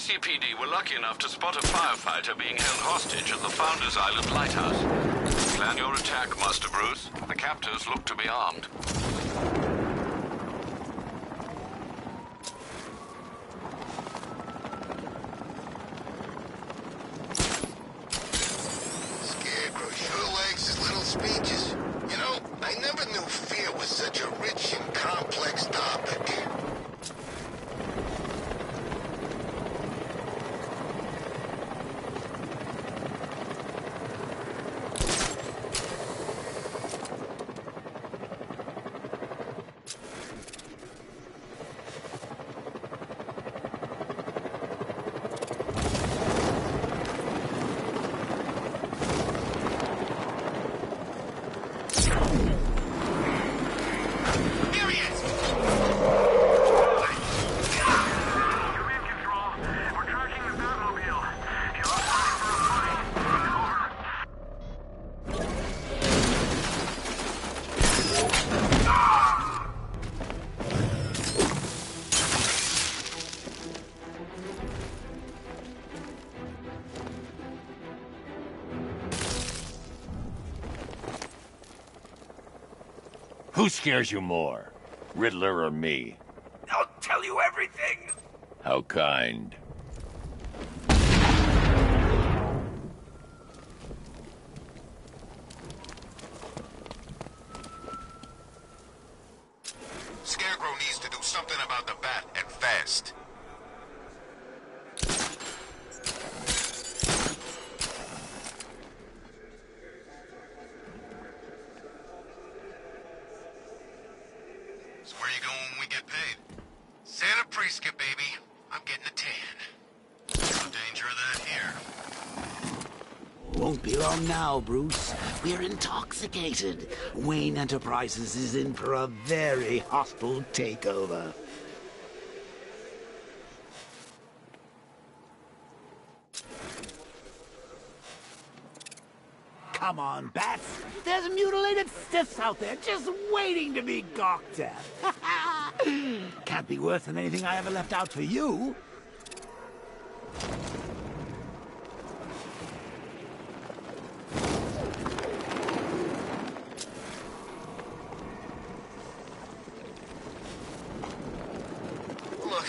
CPD were lucky enough to spot a firefighter being held hostage at the Founders Island lighthouse. Plan your attack, Master Bruce. The captors look to be armed. Scarecrow sure likes his little speeches. You know, I never knew fear was such a rich and complex topic. Who scares you more, Riddler or me? I'll tell you everything! How kind. Scarecrow needs to do something about the bat, and fast. So where you going when we get paid? Santa Prisca, baby. I'm getting a tan. No danger of that here. Won't be long now, Bruce. We're intoxicated. Wayne Enterprises is in for a very hostile takeover. Come on, Bats. There's mutilated stiffs out there just waiting to be gawked at. Can't be worse than anything I ever left out for you. Look,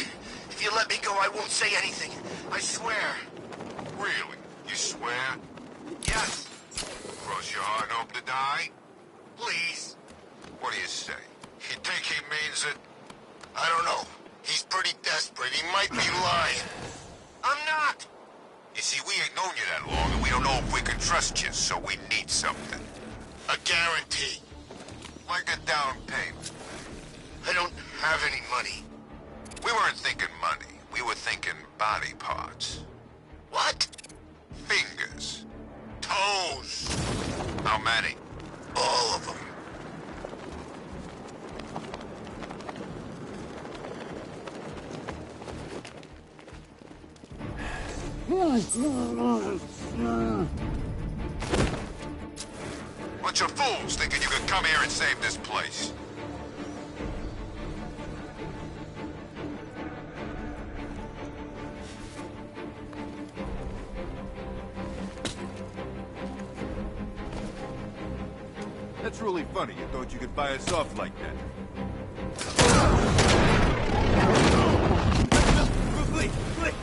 if you let me go, I won't say anything. I swear. Really? You swear? Yes. Cross your heart and hope to die? Please. What do you say? You think he means it? I don't know. He's pretty desperate. He might be lying. I'm not. You see, we ain't known you that long, and we don't know if we can trust you, so we need something. A guarantee. Like a down payment. I don't have any money. We weren't thinking money. We were thinking body parts. What? Fingers. Toes. How many? All of them. Bunch of fools thinking you could come here and save this place. That's really funny. You thought you could buy us off like that. Please, please.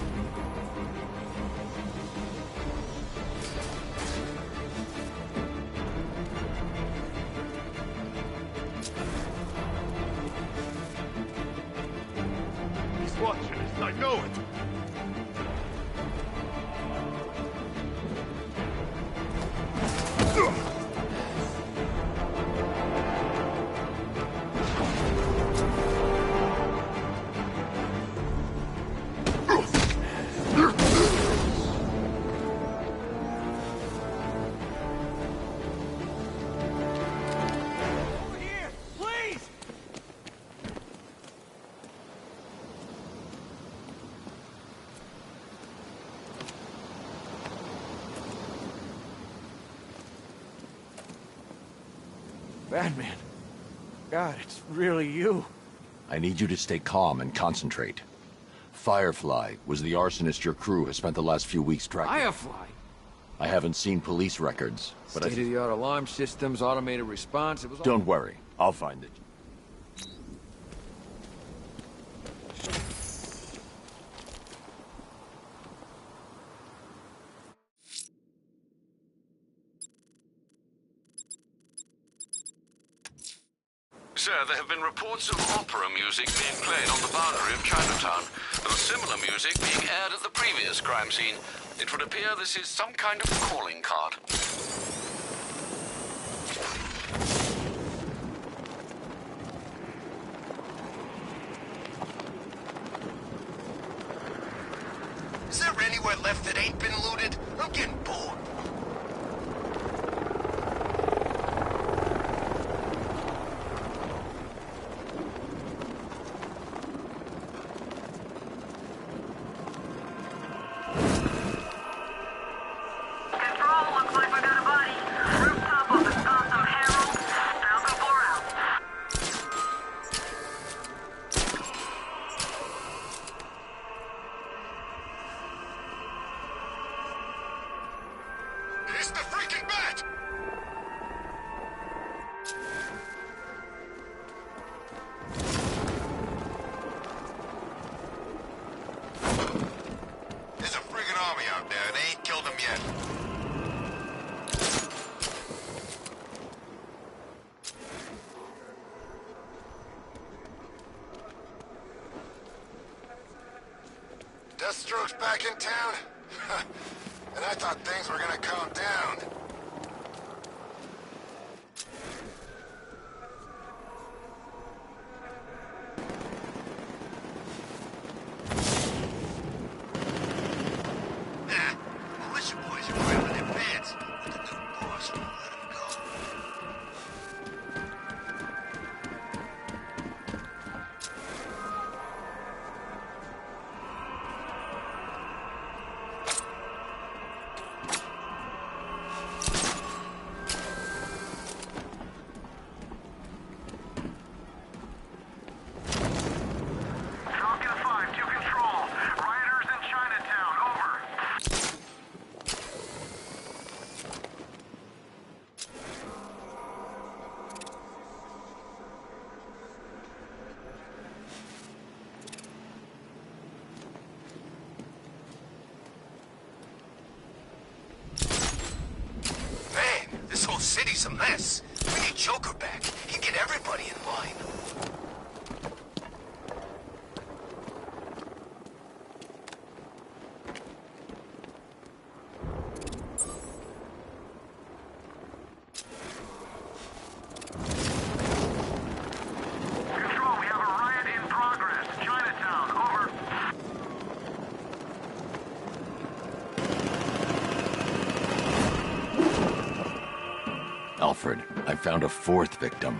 He's watching us. I know it. Batman. God, it's really you. I need you to stay calm and concentrate. Firefly was the arsonist your crew has spent the last few weeks tracking. Firefly? I haven't seen police records, but State-of-the-art alarm systems, automated response, it was all... Don't worry, I'll find it. Sir, there have been reports of opera music being played on the boundary of Chinatown. There was similar music being aired at the previous crime scene. It would appear this is some kind of calling card. Is there anywhere left that ain't been looted? I'm getting bored. It's the freaking bat! There's a friggin' army out there, and they ain't killed them yet. Deathstroke's back in town? And I thought things were gonna calm down. Militia boys are right on their pants, but the new boss won't let them go. Falcon 5 to control. Rioters in Chinatown, over. Man, this whole city's a mess. We need Joker back. He'd get everybody in line. Control, we have a riot in progress. Chinatown, over. Alfred, I found a fourth victim.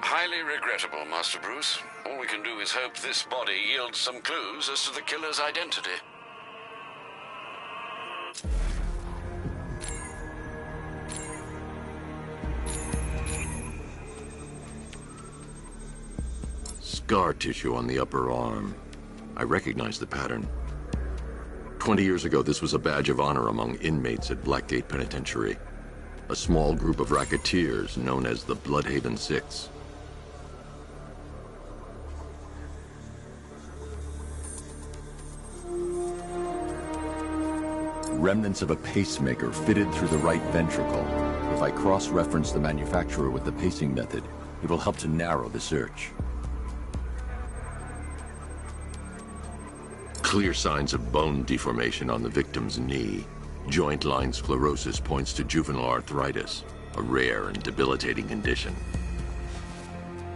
Highly regrettable, Master Bruce. All we can do is hope this body yields some clues as to the killer's identity. Scar tissue on the upper arm. I recognize the pattern. 20 years ago, this was a badge of honor among inmates at Blackgate Penitentiary. A small group of racketeers known as the Bloodhaven Six. Remnants of a pacemaker fitted through the right ventricle. If I cross-reference the manufacturer with the pacing method, it will help to narrow the search. Clear signs of bone deformation on the victim's knee. Joint line sclerosis points to juvenile arthritis, a rare and debilitating condition.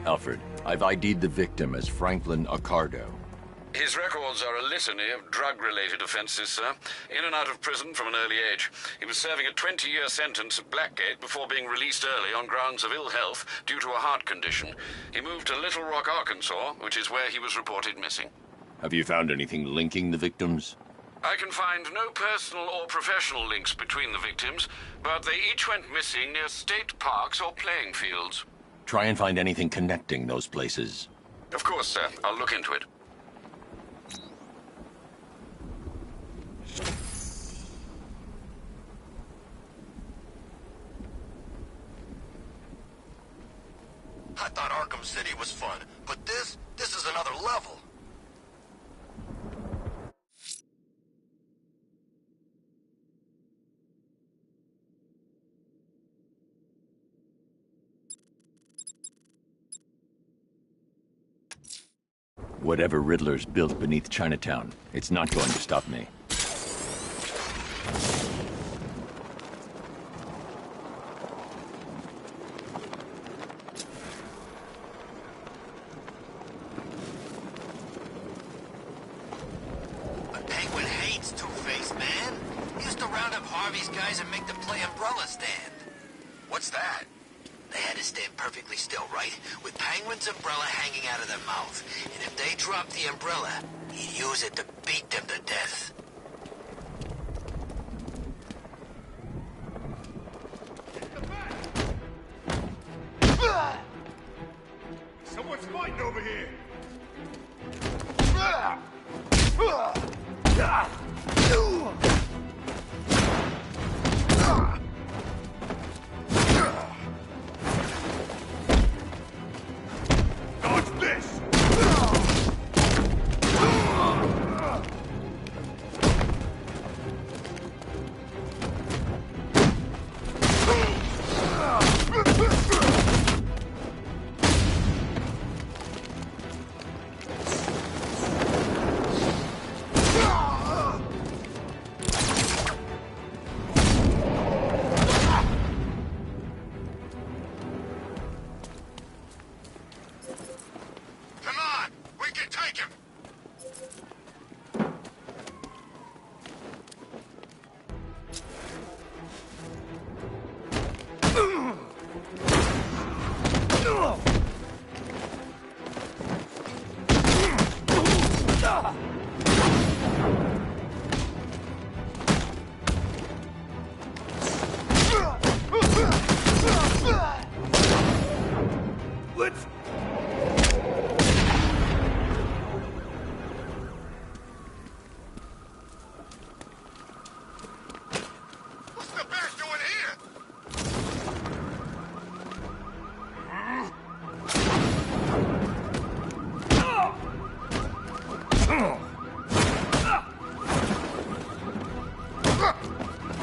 Alfred, I've ID'd the victim as Franklin Accardo. His records are a litany of drug-related offenses, sir. In and out of prison from an early age. He was serving a 20-year sentence at Blackgate before being released early on grounds of ill health due to a heart condition. He moved to Little Rock, Arkansas, which is where he was reported missing. Have you found anything linking the victims? I can find no personal or professional links between the victims, but they each went missing near state parks or playing fields. Try and find anything connecting those places. Of course, sir. I'll look into it. thought Arkham City was fun, but this is another level. Whatever Riddler's built beneath Chinatown, it's not going to stop me. But Penguin hates Two-Face, man. He used to round up Harvey's guys and make them play umbrella stand. What's that? They had to stand perfectly still, right? With Penguin's umbrella hanging out of their mouth. And if they dropped the umbrella, he'd use it to beat them to death. Someone's fighting over here! Dodge this! Come on! We can take him! Let's... What's the bear doing here?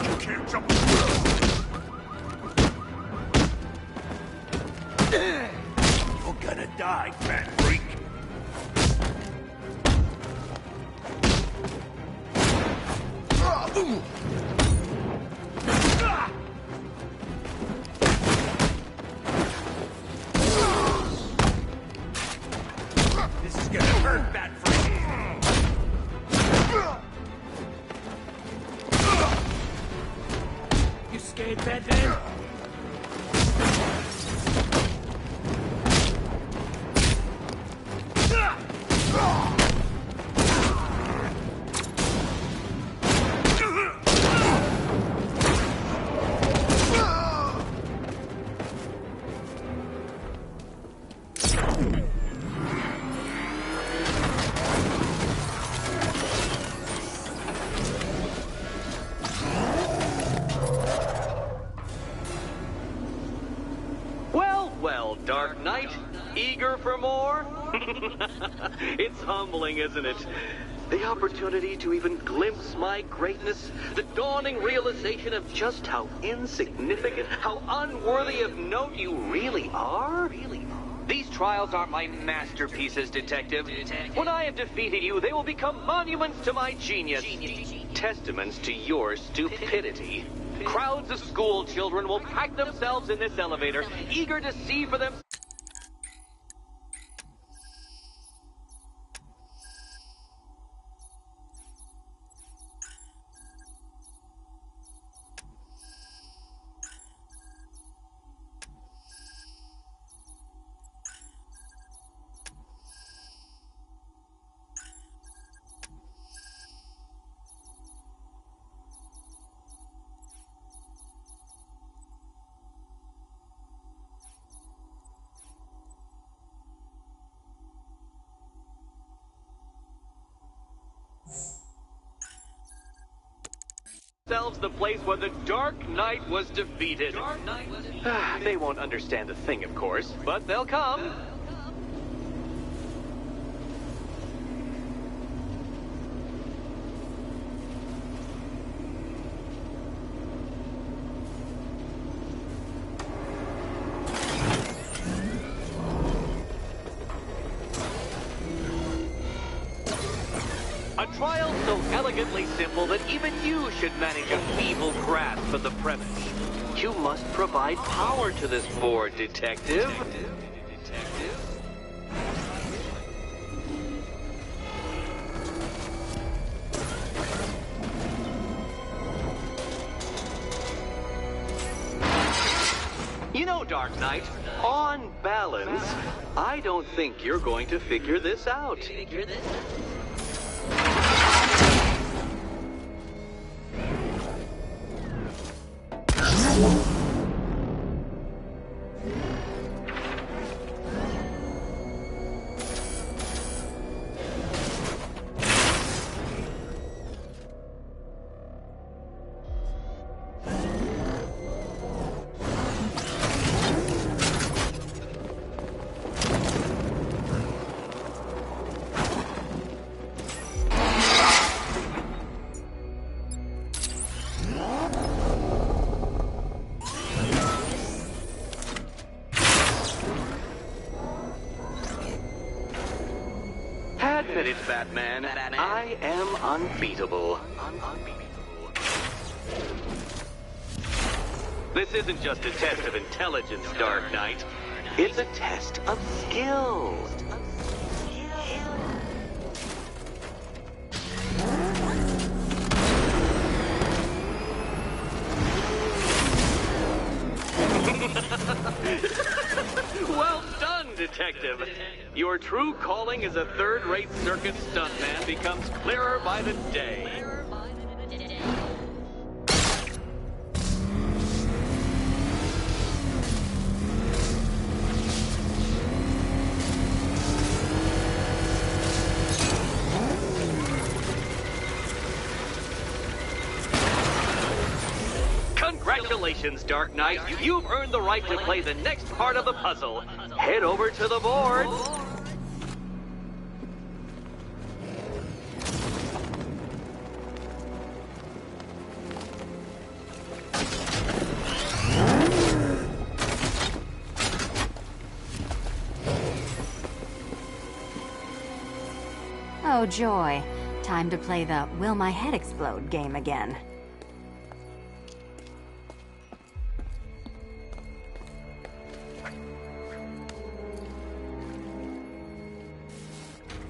You can't jump! You're gonna die, fat freak. This is gonna hurt, fat freak. You scared, Batman? Well, Dark Knight, eager for more? It's humbling, isn't it? The opportunity to even glimpse my greatness, the dawning realization of just how insignificant, how unworthy of note you really are. These trials are my masterpieces, Detective. When I have defeated you, they will become monuments to my genius, testaments to your stupidity. Crowds of school children will pack themselves in this elevator, eager to see for themselves. themselves the place where the Dark Knight was defeated. They won't understand a thing, of course, but they'll come. A trial so elegantly simple that even you should manage a feeble grasp of the premise. You must provide power to this board, Detective. You know, Dark Knight, on balance, I don't think you're going to figure this out. Admit it, Batman. I am unbeatable. This isn't just a test of intelligence, Dark Knight. It's a test of skill. Well done, Detective. Your true calling as a third-rate circus stuntman becomes clearer by the day. Congratulations, Dark Knight. You've earned the right to play the next part of the puzzle. Head over to the board. Oh, joy. Time to play the Will My Head Explode game again.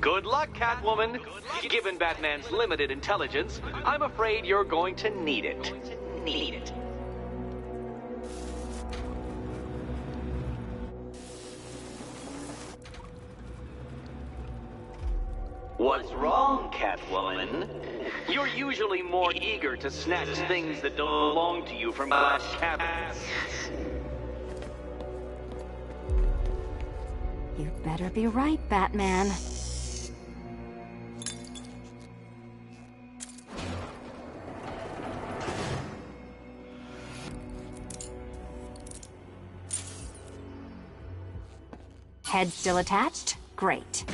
Good luck, Catwoman. Given Batman's limited intelligence, I'm afraid you're going to need it. What's wrong, Catwoman? You're usually more eager to snatch things that don't belong to you from glass cabinets. You'd better be right, Batman. Head still attached? Great.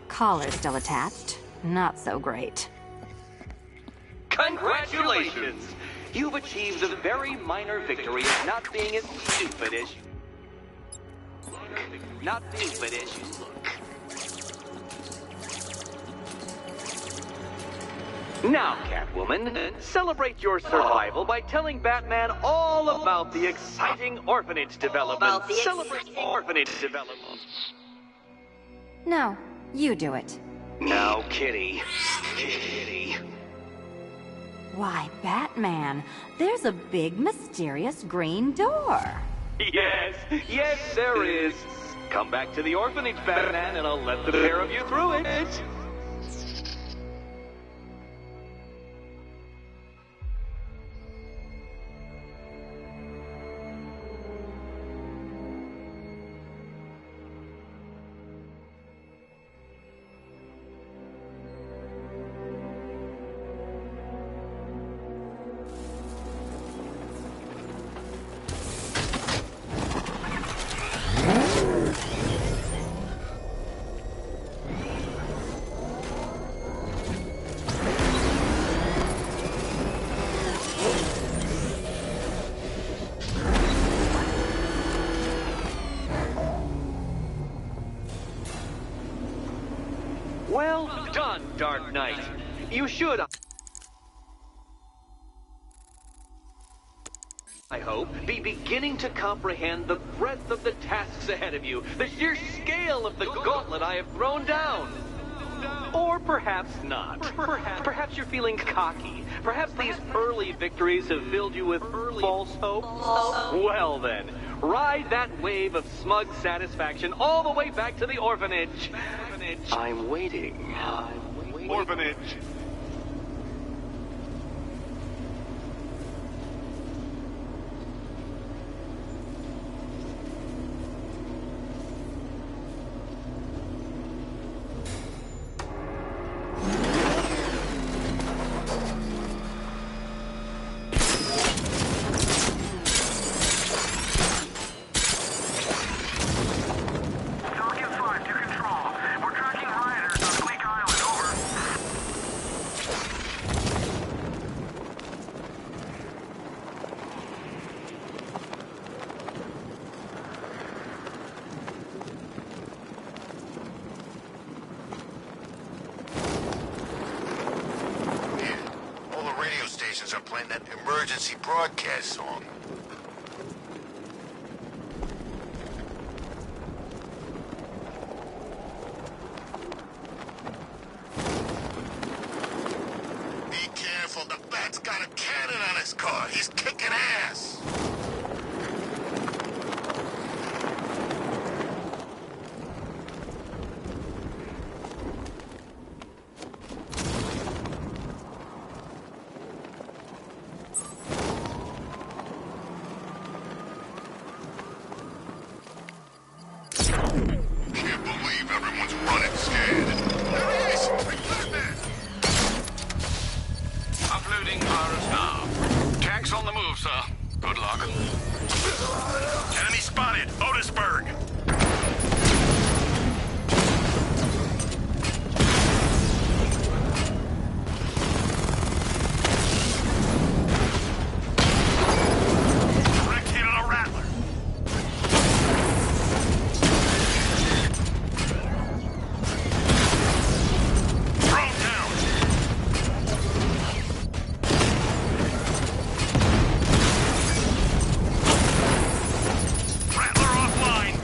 Collar still attached? Not so great. Congratulations! You've achieved the very minor victory of not being as stupid as you look. Now, Catwoman, celebrate your survival by telling Batman all about the exciting orphanage development. Celebrate orphanage development. No, you do it. Now, Kitty. Kitty. Why, Batman, there's a big, mysterious green door. Yes, there is. Come back to the orphanage, Batman, and I'll let the pair of you through it. Well done, Dark Knight. You should, I hope, be beginning to comprehend the breadth of the tasks ahead of you, the sheer scale of the gauntlet I have thrown down. Or perhaps not. Perhaps you're feeling cocky. Perhaps these early victories have filled you with false hope. Well then, ride that wave of smug satisfaction all the way back to the orphanage. I'm waiting. Orphanage. Falcon 5 to control. We're tracking rioters on Bleak Island. Over. All the radio stations are playing that emergency broadcast song. Be careful, the Bat's got a cannon on his car. He's kicking ass. Can't believe everyone's running scared. There he is! Batman! Uploading Iris now. Tanks on the move, sir. Good luck. Enemy spotted. Otisburg. Direct hit on a Rattler. Drone down. Rattler offline.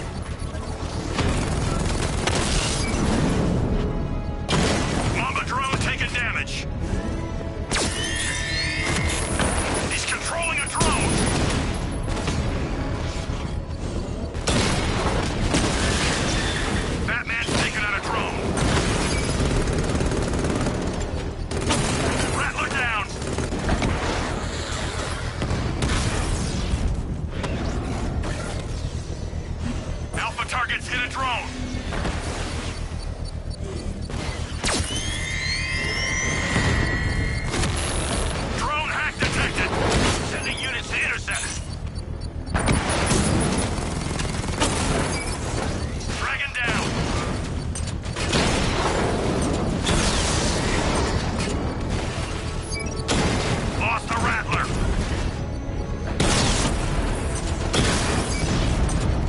Mamba drone taking damage. He's controlling a drone. Batman's taking out a drone. Rattler down. Alpha targets hit a drone. Drone hack detected. Sending units to intercept. Dragon down. Lost the Rattler.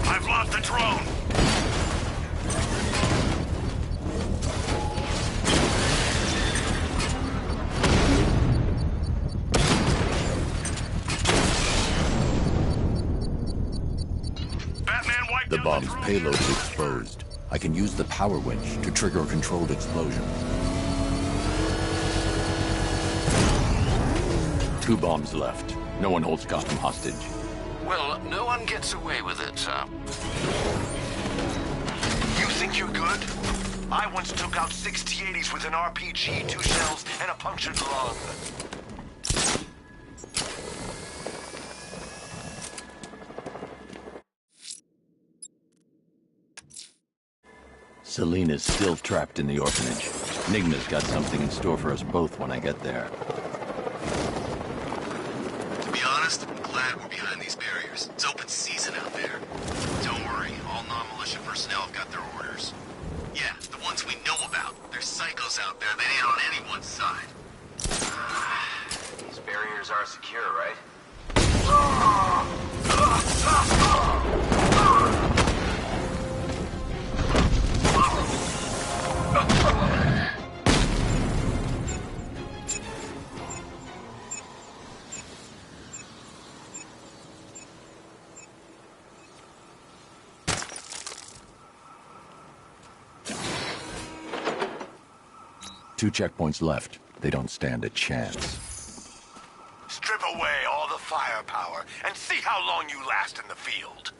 I've lost the drone. Batman wiped The out bomb's drone. payload is exposed. I can use the power winch to trigger a controlled explosion. 2 bombs left. No one holds Gotham hostage. Well, no one gets away with it, sir. You think you're good? I once took out 6 T-80s with an RPG, 2 shells, and a punctured lung. Selena's still trapped in the orphanage. Nigma's got something in store for us both when I get there. To be honest, I'm glad we're behind these barriers. It's open season out there. Don't worry, all non-militia personnel have got their orders. Yeah, the ones we know about. There's psychos out there that ain't on anyone's side. These barriers are secure, right? 2 checkpoints left. They don't stand a chance. Strip away all the firepower and see how long you last in the field.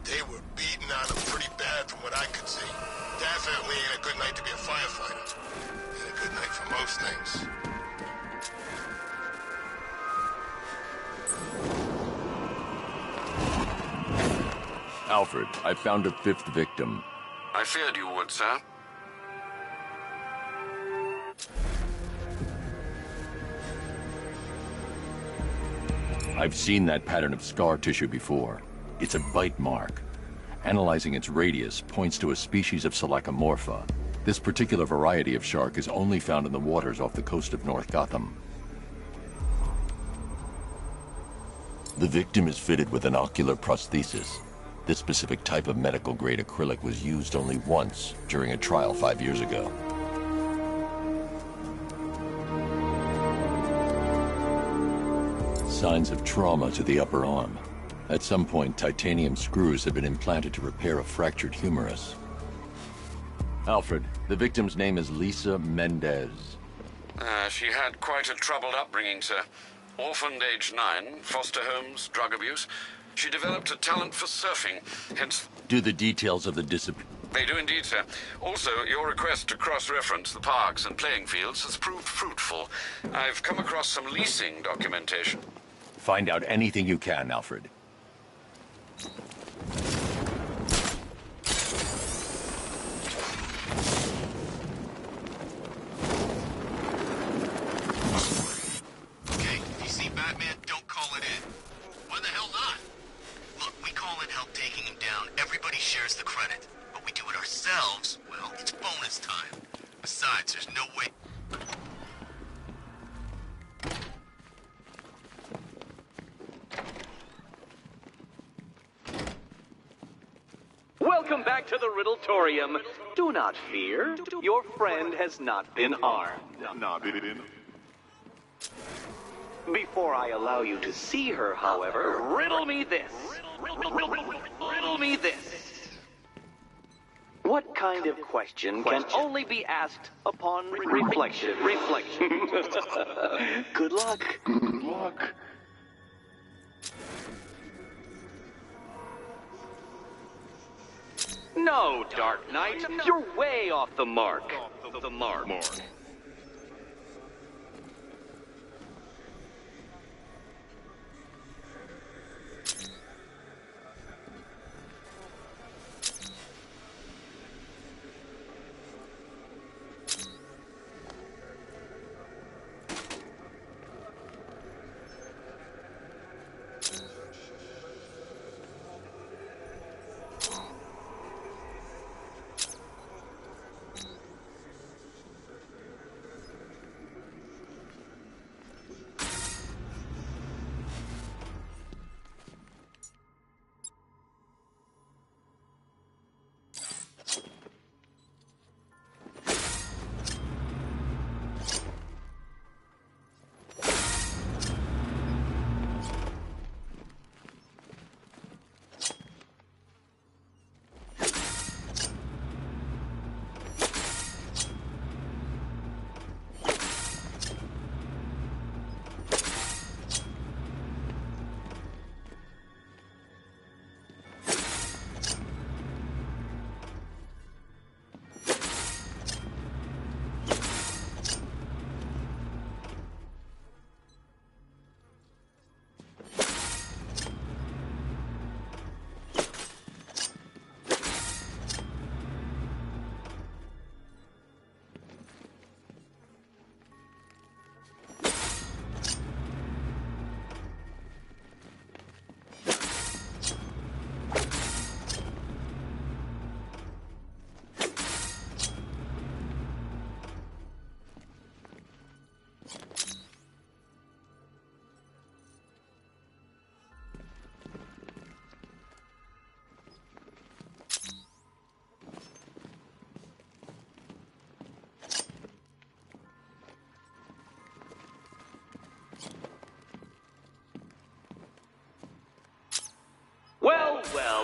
They were beating on him pretty bad from what I could see. Definitely ain't a good night to be a firefighter. Ain't a good night for most things. Alfred, I found a 5th victim. I feared you would, sir. I've seen that pattern of scar tissue before. It's a bite mark. Analyzing its radius points to a species of Selachomorpha. This particular variety of shark is only found in the waters off the coast of North Gotham. The victim is fitted with an ocular prosthesis. This specific type of medical-grade acrylic was used only once during a trial 5 years ago. Signs of trauma to the upper arm. At some point, titanium screws have been implanted to repair a fractured humerus. Alfred, the victim's name is Lisa Mendez. She had quite a troubled upbringing, sir. Orphaned age 9, foster homes, drug abuse. She developed a talent for surfing, hence... Do the details of the disappearance... They do indeed, sir. Also, your request to cross-reference the parks and playing fields has proved fruitful. I've come across some leasing documentation. Find out anything you can, Alfred. Okay, if you see Batman, don't call it in. Why the hell not? Look, we call in help taking him down. Everybody shares the credit. But we do it ourselves, well, it's bonus time. Besides, there's no way... Welcome back to the Riddletorium. Do not fear. Your friend has not been harmed. Before I allow you to see her, however, riddle me this. Riddle me this. What kind of question can only be asked upon reflection? Good luck. Good luck. No, Dark Knight. You're way off the mark. The mark.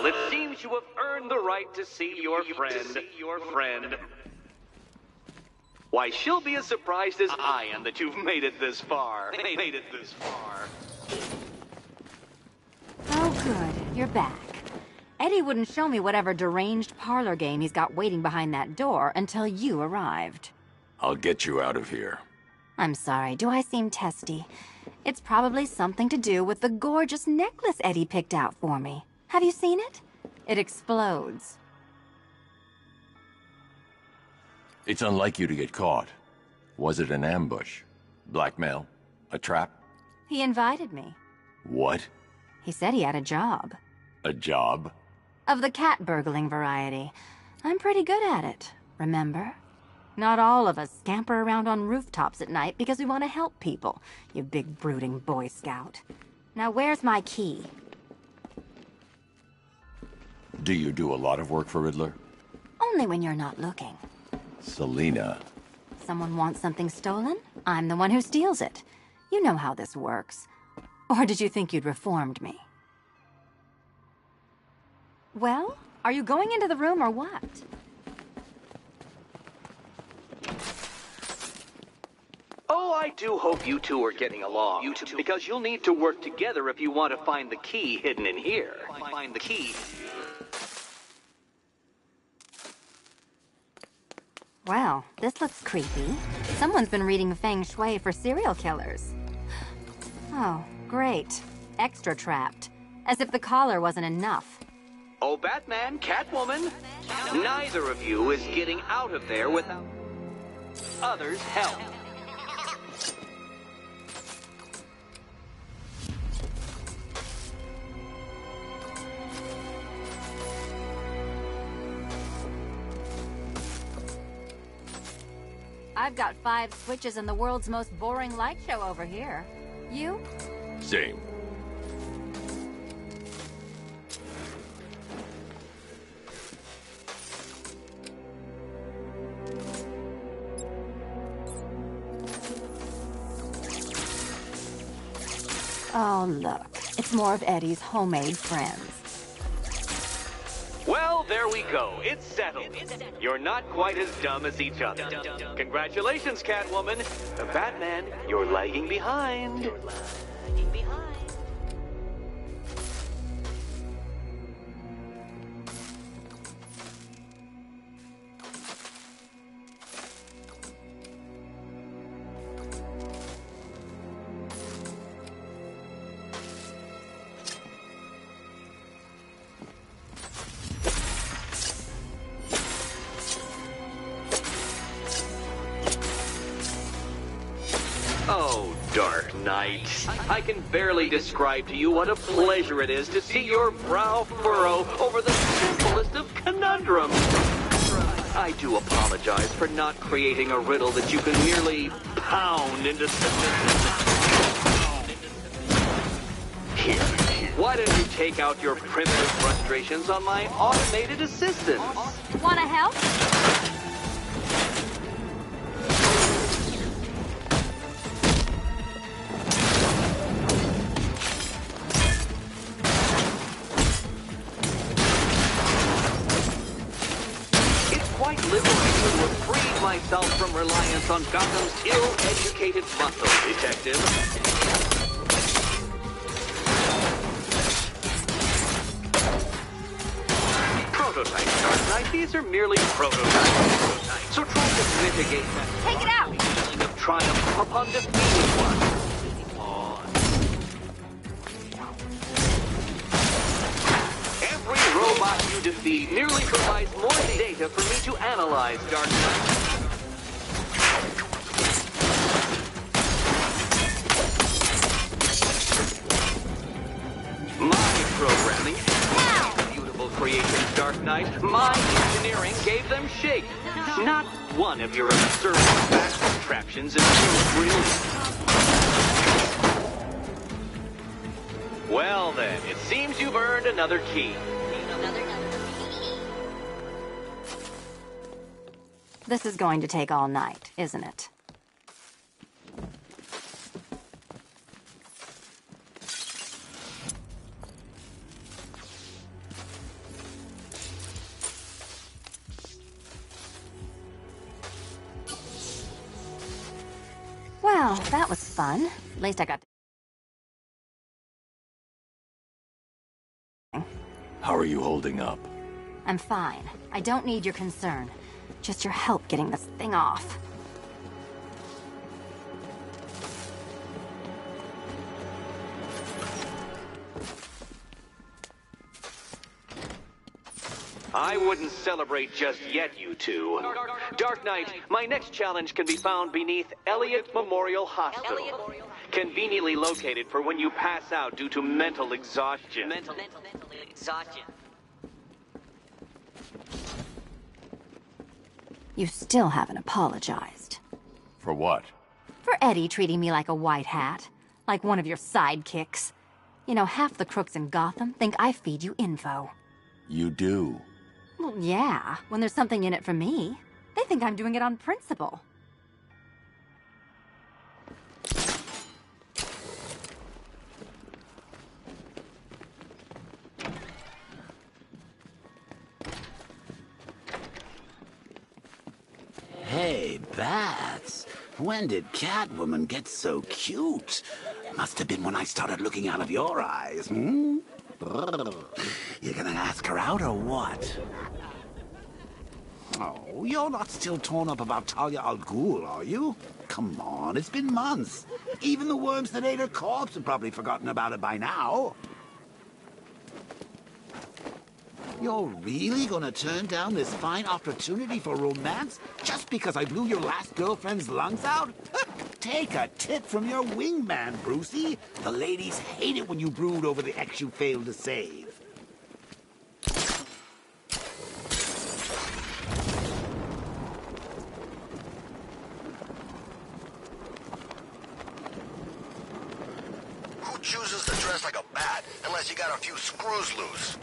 Well, it seems you have earned the right to see your friend. Why, she'll be as surprised as I am that you've made it this far. Oh, good. You're back. Eddie wouldn't show me whatever deranged parlor game he's got waiting behind that door until you arrived. I'll get you out of here. I'm sorry, do I seem testy? It's probably something to do with the gorgeous necklace Eddie picked out for me. Have you seen it? It explodes. It's unlike you to get caught. Was it an ambush? Blackmail? A trap? He invited me. What? He said he had a job. A job? Of the cat burgling variety. I'm pretty good at it, remember? Not all of us scamper around on rooftops at night because we want to help people, you big brooding Boy Scout. Now where's my key? Do you do a lot of work for Riddler? Only when you're not looking. Selina. Someone wants something stolen? I'm the one who steals it. You know how this works. Or did you think you'd reformed me? Well, are you going into the room or what? Oh, I do hope you two are getting along. Because you'll need to work together if you want to find the key hidden in here. Find the key. Well, this looks creepy. Someone's been reading Feng Shui for serial killers. Oh, great. Extra trapped. As if the collar wasn't enough. Oh, Batman, Catwoman, neither of you is getting out of there without others' help. I've got 5 switches in the world's most boring light show over here. You? Same. Oh, look. It's more of Eddie's homemade friends. Well, there we go. It's settled. You're not quite as dumb as each other. Congratulations, Catwoman. Batman, you're lagging behind. Oh, Dark Knight. I can barely describe to you what a pleasure it is to see your brow furrow over the simplest of conundrums. I do apologize for not creating a riddle that you can merely pound into submission. Here, why don't you take out your primitive frustrations on my automated assistant? Wanna help? Quite liberating to have freed myself from reliance on Gotham's ill-educated muscle detective. Prototypes, Dark Knight. These are merely prototypes. So try to mitigate that. Take it out! Feeling of triumph upon defeating one. Every robot you defeat merely provides more data for me to analyze, Dark Knight. My programming, beautiful creations, Dark Knight. My engineering gave them shape. Not one of your absurd fast contraptions is brilliant. Well then, it seems you've earned another key. This is going to take all night, isn't it? Well, that was fun. At least I got to... How are you holding up? I'm fine. I don't need your concern. Just your help getting this thing off. I wouldn't celebrate just yet, you two. Dark Knight, my next challenge can be found beneath Elliott Memorial Hospital. Conveniently located for when you pass out due to mental exhaustion. Mental exhaustion. You still haven't apologized. For what? For Eddie treating me like a white hat. Like one of your sidekicks. You know, half the crooks in Gotham think I feed you info. You do. Well, yeah, when there's something in it for me. They think I'm doing it on principle. Hey, Bats. When did Catwoman get so cute? Must have been when I started looking out of your eyes, hmm? You gonna ask her out or what? Oh, you're not still torn up about Talia al Ghul, are you? Come on, it's been months. Even the worms that ate her corpse have probably forgotten about it by now. You're really gonna turn down this fine opportunity for romance just because I blew your last girlfriend's lungs out? Take a tip from your wingman, Brucey. The ladies hate it when you brood over the ex you failed to save. Who chooses to dress like a bat unless you got a few screws loose?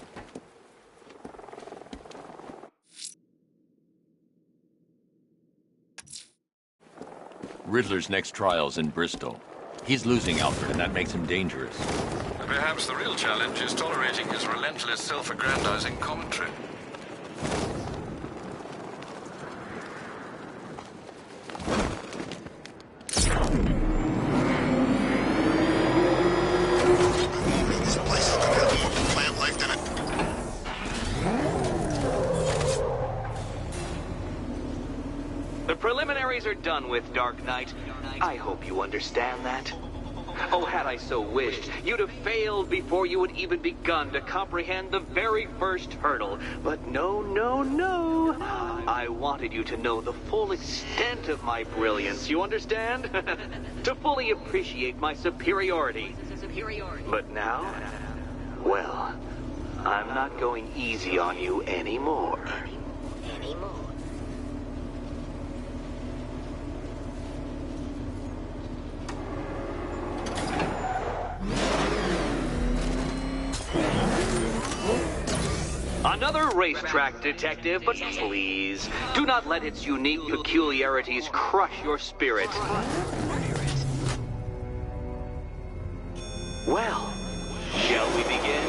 Riddler's next trial's in Bristol. He's losing Alfred, and that makes him dangerous. Perhaps the real challenge is tolerating his relentless self-aggrandizing commentary. This place has got more plant life than it. The preliminaries are done with, Dark Knight. I hope you understand that. Oh, had I so wished, you'd have failed before you had even begun to comprehend the very first hurdle. But no, no, no. I wanted you to know the full extent of my brilliance, you understand? To fully appreciate my superiority. But now, well, I'm not going easy on you anymore. Another racetrack, detective, but please, do not let its unique peculiarities crush your spirit. Well, shall we begin?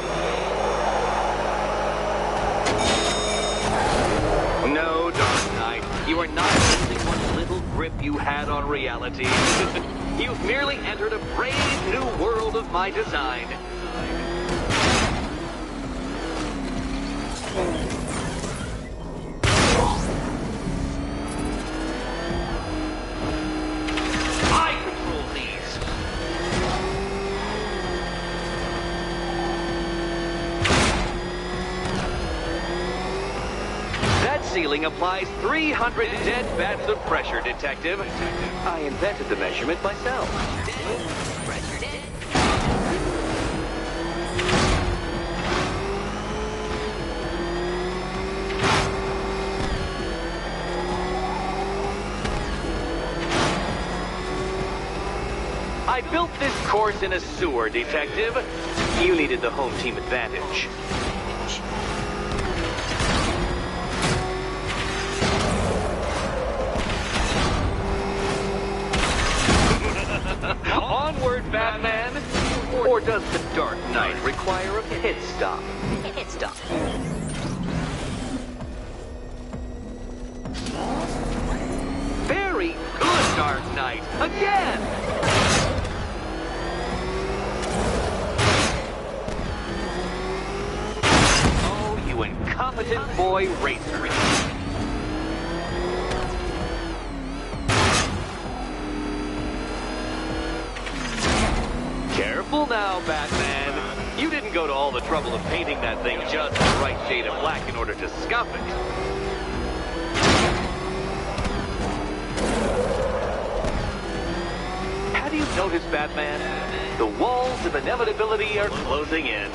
No, Dark Knight, you are not losing what little grip you had on reality. You've merely entered a brave new world of my design. I control these. That ceiling applies 300 dead bats of pressure, Detective. I invented the measurement myself. I built this course in a sewer, Detective. You needed the home team advantage. Onward, Batman! Or does the Dark Knight require a pit stop? Pit stop. Very good, Dark Knight! Again! incompetent boy racer. Careful now, Batman. You didn't go to all the trouble of painting that thing just the right shade of black in order to scuff it. Have you noticed, Batman? The walls of inevitability are closing in.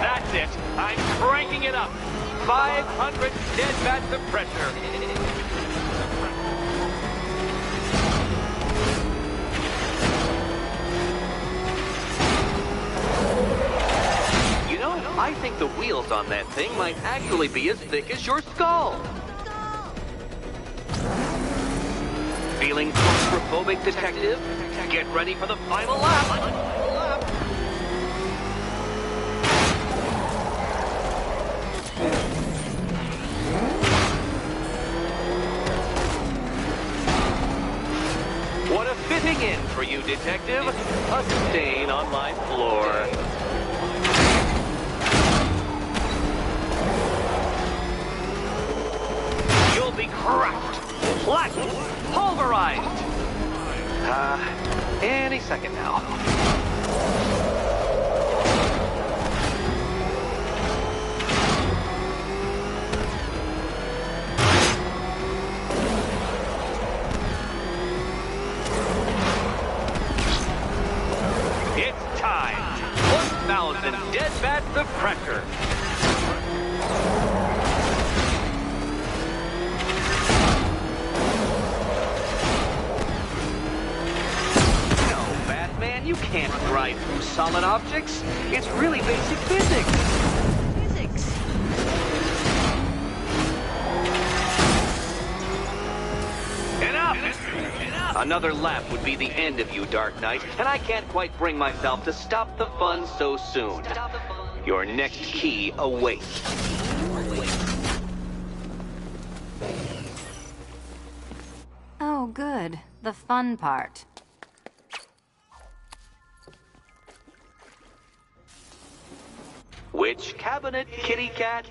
That's it. I'm cranking it up. 500 dead bats of pressure. You know, I think the wheels on that thing might actually be as thick as your skull. Feeling claustrophobic, Detective? Get ready for the final lap. What a fitting in for you, Detective. A stain on my floor. You'll be crushed, flattened, pulverized. Any second now. It's time. 1,000 dead bats of pressure. Man, you can't ride through solid objects. It's really basic physics. Enough! Another lap would be the end of you, Dark Knight, and I can't quite bring myself to stop the fun so soon. Your next key awaits. Oh, good. The fun part. Which cabinet, kitty cat?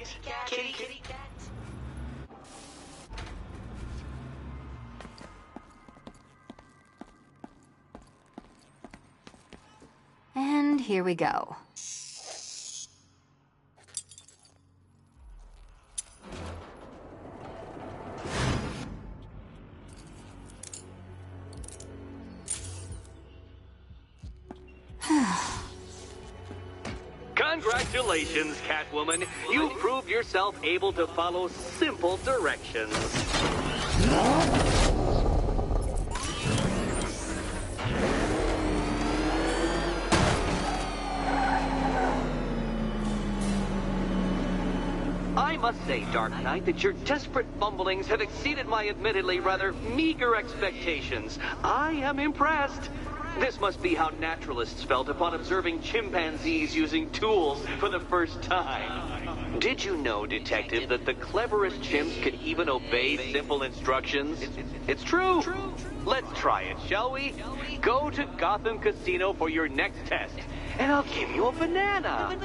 Kitty cat. And here we go. Congratulations, Catwoman. You proved yourself able to follow simple directions. I must say, Dark Knight, that your desperate fumblings have exceeded my admittedly rather meager expectations. I am impressed. This must be how naturalists felt upon observing chimpanzees using tools for the first time. Did you know, Detective, that the cleverest chimps can even obey simple instructions? It's true. Let's try it, shall we? Go to Gotham Casino for your next test, and I'll give you a banana.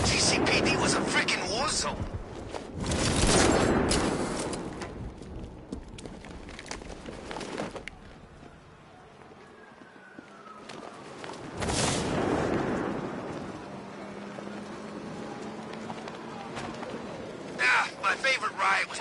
GCPD was a freaking war zone. My favorite ride was...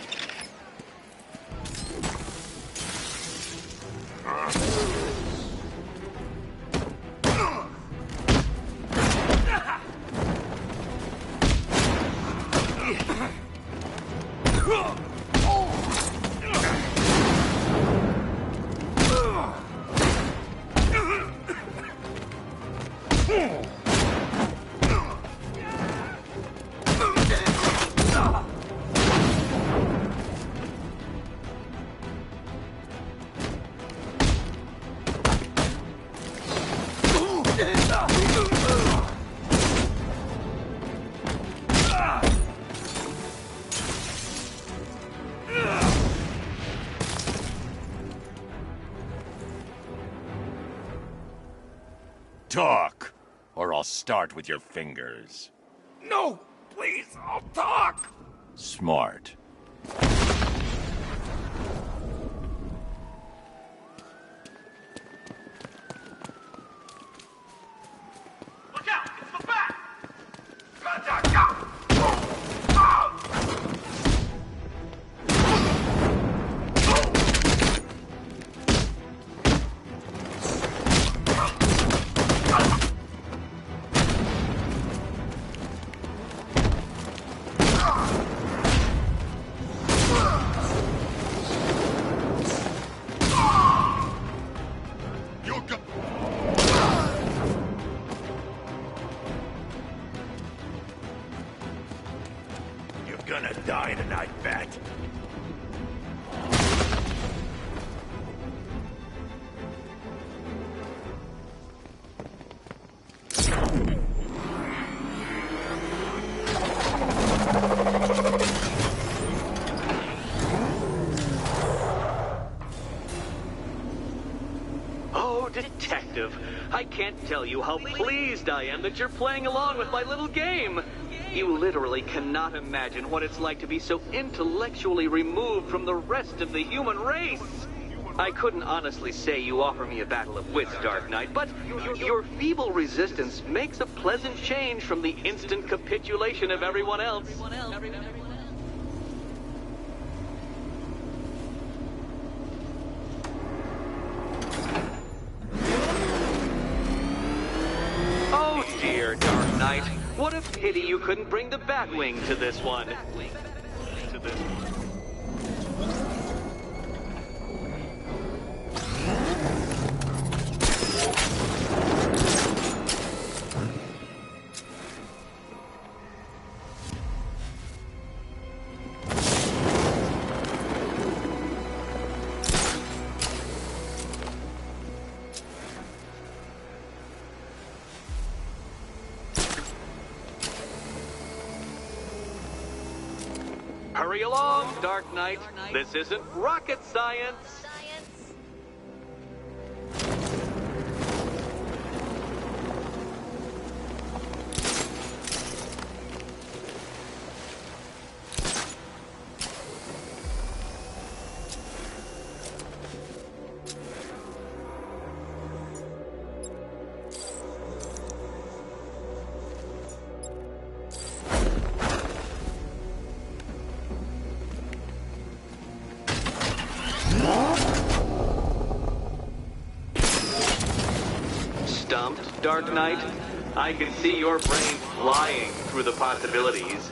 Talk, or I'll start with your fingers. No, please, I'll talk. Smart. Look out! It's the back! You're gonna die tonight, Bat. Oh, Detective, I can't tell you how pleased I am that you're playing along with my little game. You literally cannot imagine what it's like to be so intellectually removed from the rest of the human race. I couldn't honestly say you offer me a battle of wits, Dark Knight, but your feeble resistance makes a pleasant change from the instant capitulation of everyone else. Oh dear, Dark Knight. What a pity you couldn't bring the Batwing to this one. Hurry along, Dark Knight. This isn't rocket science. Stumped, Dark Knight? I can see your brain flying through the possibilities.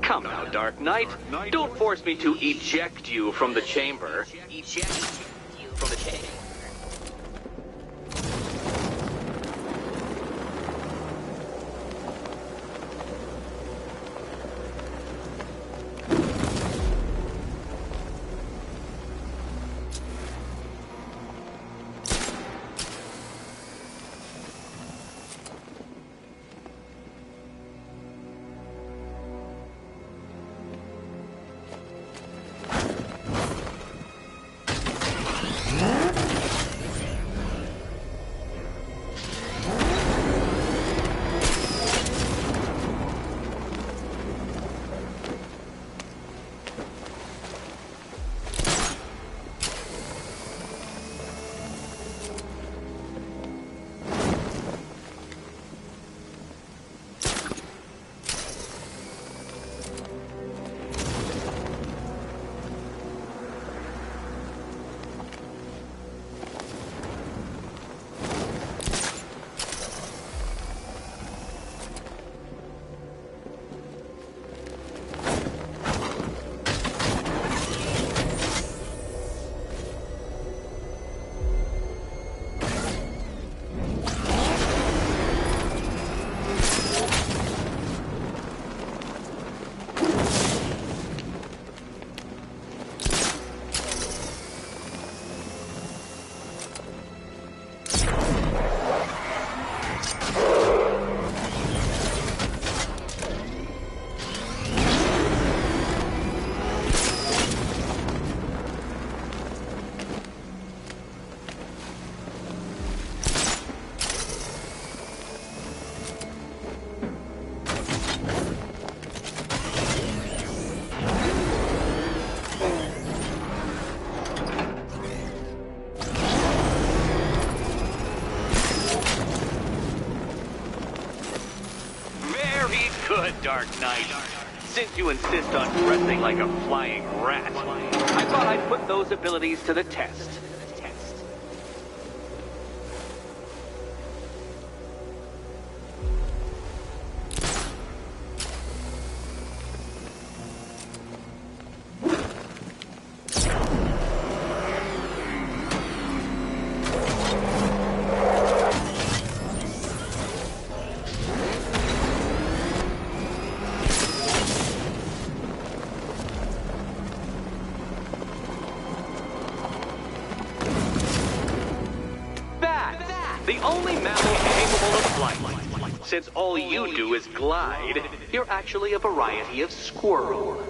Come now, Dark Knight. Don't force me to eject you from the chamber. Eject you from the chamber. Good, Dark Knight. Since you insist on dressing like a flying rat, I thought I'd put those abilities to the test. The only mammal capable of flight. Since all you do is glide, you're actually a variety of squirrel.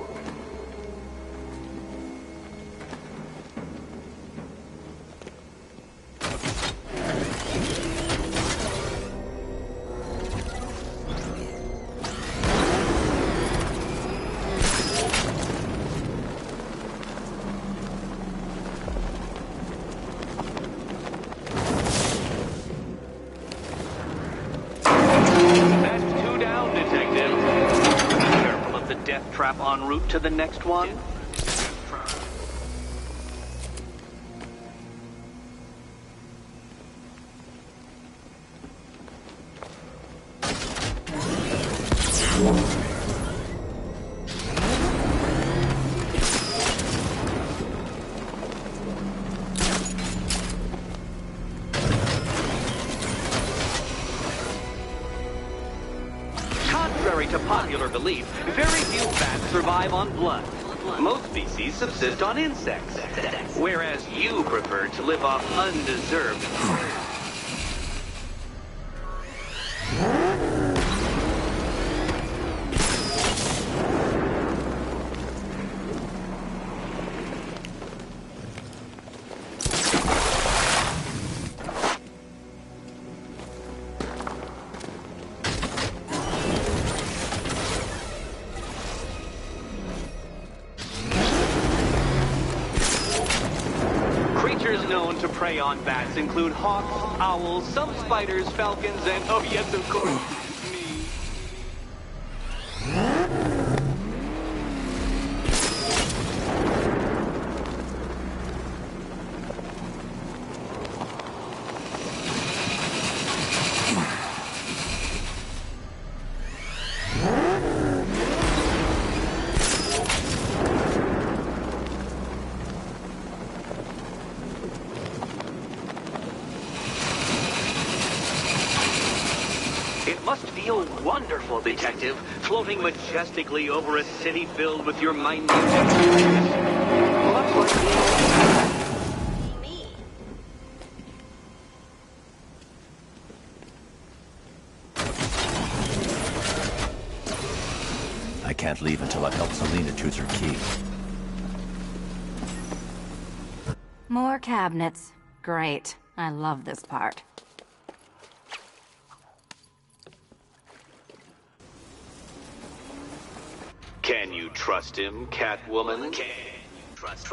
Trap en route to the next one? Contrary to popular belief, very few bats survive on blood. Most species subsist on insects, whereas you prefer to live off undeserved prey. Creatures known to prey on bats include hawks, owls, some spiders, falcons, and, oh yes, of course, me. It must feel wonderful, Detective, floating majestically over a city filled with your minute activities. Much like me. I can't leave until I've helped Selena choose her key. More cabinets. Great. I love this part. Can you trust him, Catwoman? Can you trust?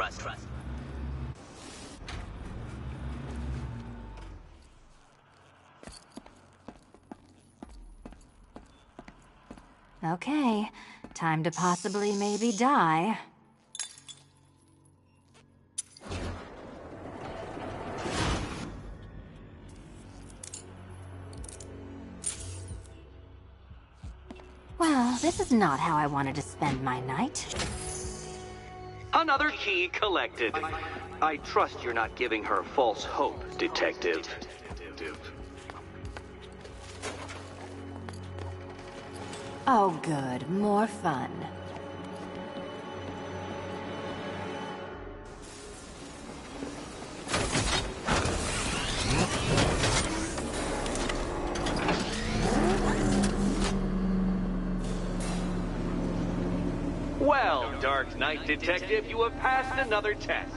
Okay. Time to possibly maybe die. Well, this is not how I wanted to spend my night. Another key collected. I trust you're not giving her false hope, Detective. Oh, good. More fun. Well, Dark Knight Detective, you have passed another test.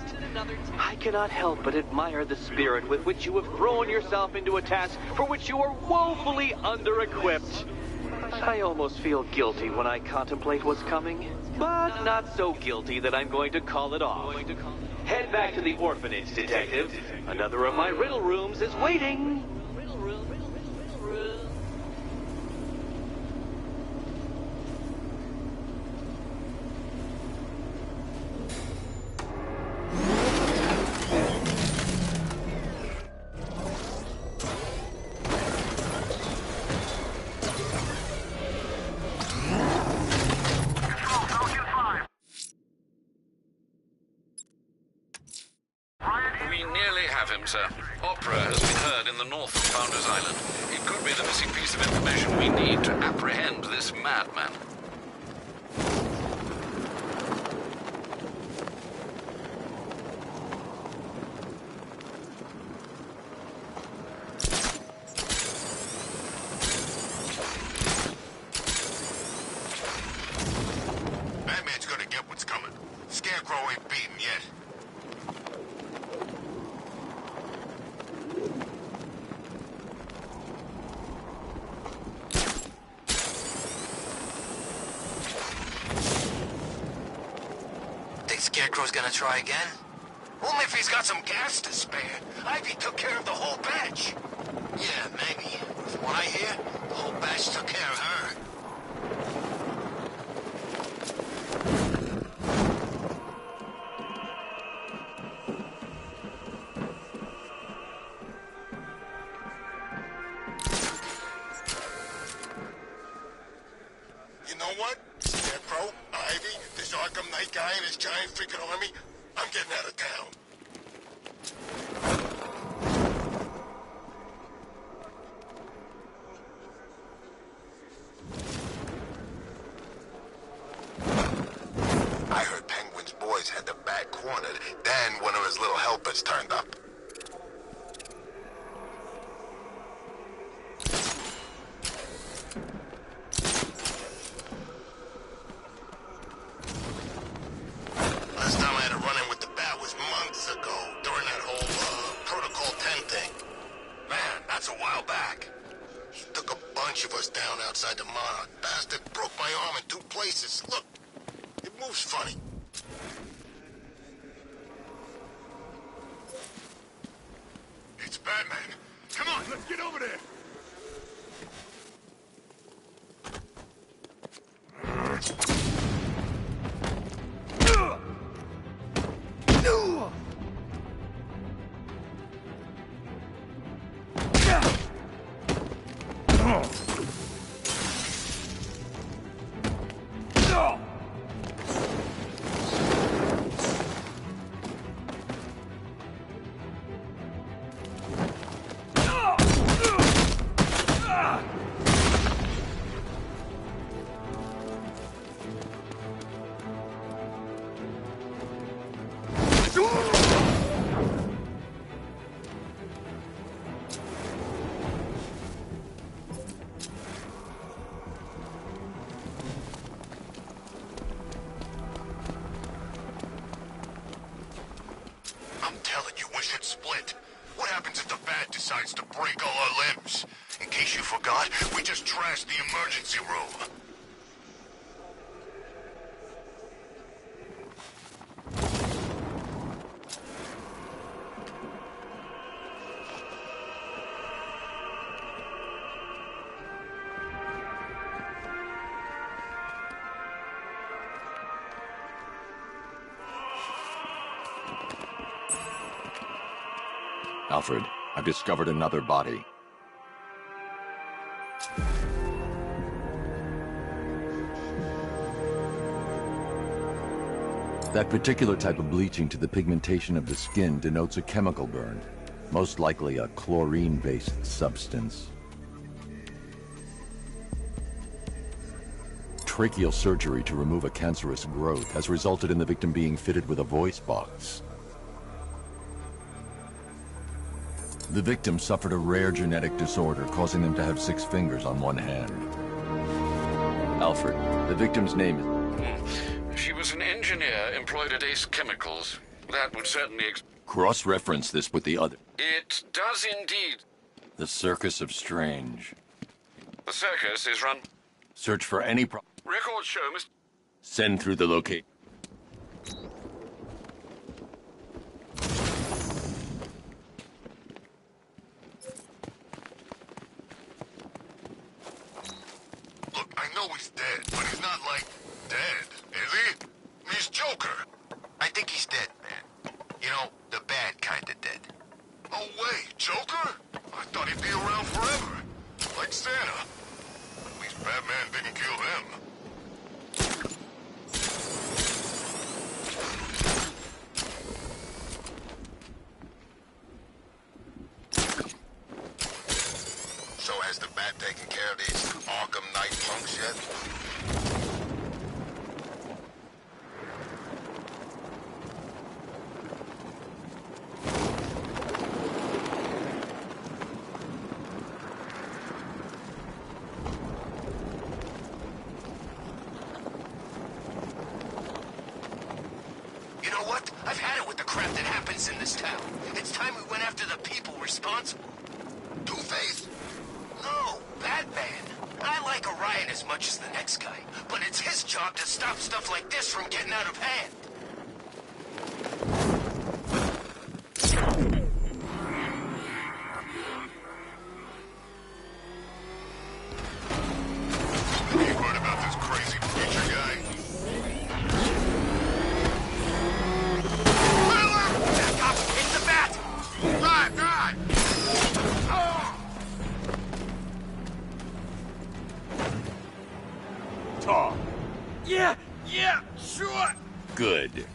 I cannot help but admire the spirit with which you have thrown yourself into a task for which you are woefully under-equipped. I almost feel guilty when I contemplate what's coming, but not so guilty that I'm going to call it off. Head back to the orphanage, Detective. Another of my riddle rooms is waiting. of him, sir. Opera has been heard in the north of Founders Island. It could be the missing piece of information we need to apprehend this madman. Batman's gonna get what's coming. Scarecrow ain't beaten yet. Think Scarecrow's gonna try again? Only if he's got some gas to spare. Ivy took care of the whole batch. Yeah, maybe. From what I hear, the whole batch took care of her. You know what? Scarecrow, Ivy, this Arkham Knight guy and his giant freaking army, I'm getting out of town. I heard Penguin's boys had the Bat cornered, then one of his little helpers turned up. Last time I had a run-in with the Bat was months ago, during that whole, Protocol 10 thing. Man, that's a while back. He took a bunch of us down outside the Monarch. Bastard broke my arm in 2 places. Look, it moves funny. It's Batman. Come on, let's get over there. I'm telling you, we should split. What happens if the Bat decides to break all our limbs? In case you forgot, we just trashed the emergency room. Alfred, I've discovered another body. That particular type of bleaching to the pigmentation of the skin denotes a chemical burn, most likely a chlorine-based substance. Tracheal surgery to remove a cancerous growth has resulted in the victim being fitted with a voice box. The victim suffered a rare genetic disorder, causing them to have 6 fingers on one hand. Alfred, the victim's name is... She was an engineer employed at Ace Chemicals. That would certainly... Cross-reference this with the other. It does indeed. The Circus of Strange. The circus is run... Search for any Records show, Mr. Send through the location. Look, I know he's dead, but he's not, like, dead, is he? He's Joker. I think he's dead, man. You know, the bad kind of dead. Oh, wait, Joker? I thought he'd be around forever. Like Santa. At least Batman didn't kill him. violence in this town. It's time we went after the people responsible. Two-Face? No, Batman. I like Orion as much as the next guy, but it's his job to stop stuff like this from getting out of hand. You heard about this crazy preacher guy? Back up! Hit the bat! Right, right! Tom. Yeah, sure. Good.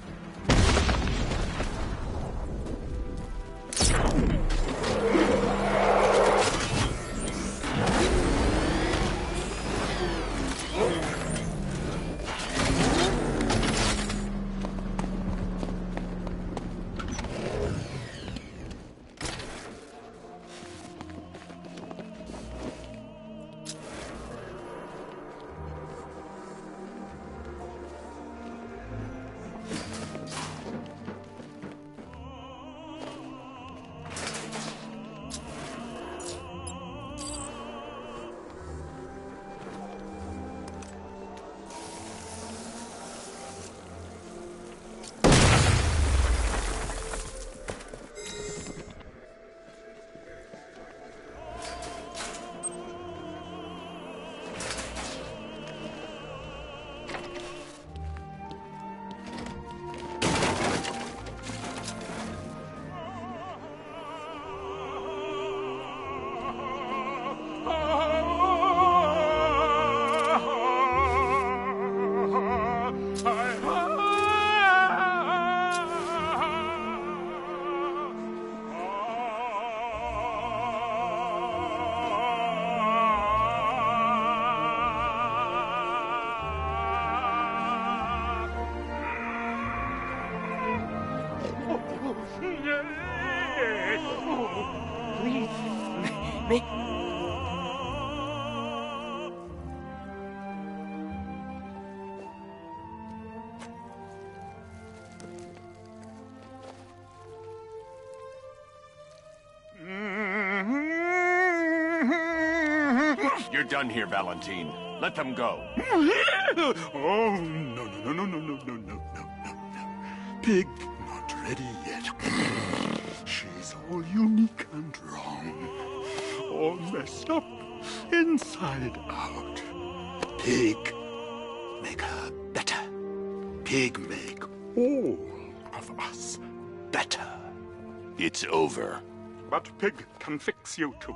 You're done here, Valentine. Let them go. Oh, no. Pig not ready yet. She's all unique and wrong. All messed up, inside out. Pig, make her better. Pig make all of us better. It's over. But Pig can fix you too.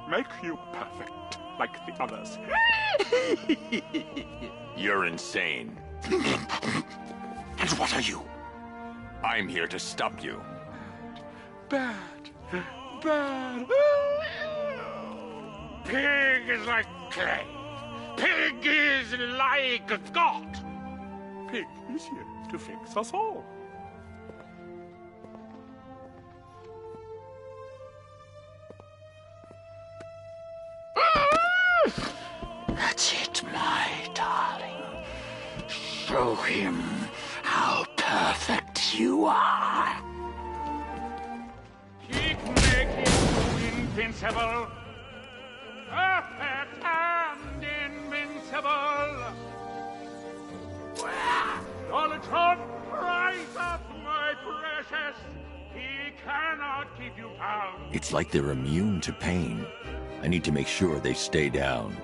Make you perfect, like the others. You're insane. And what are you? I'm here to stop you. Bad. Pig is like clay. Pig is like a god. Pig is here to fix us all. That's it, my darling. Show him how perfect you are. Keep making you invincible. Perfect and invincible. Donald, rise up, my precious. He cannot keep you down. It's like they're immune to pain. I need to make sure they stay down.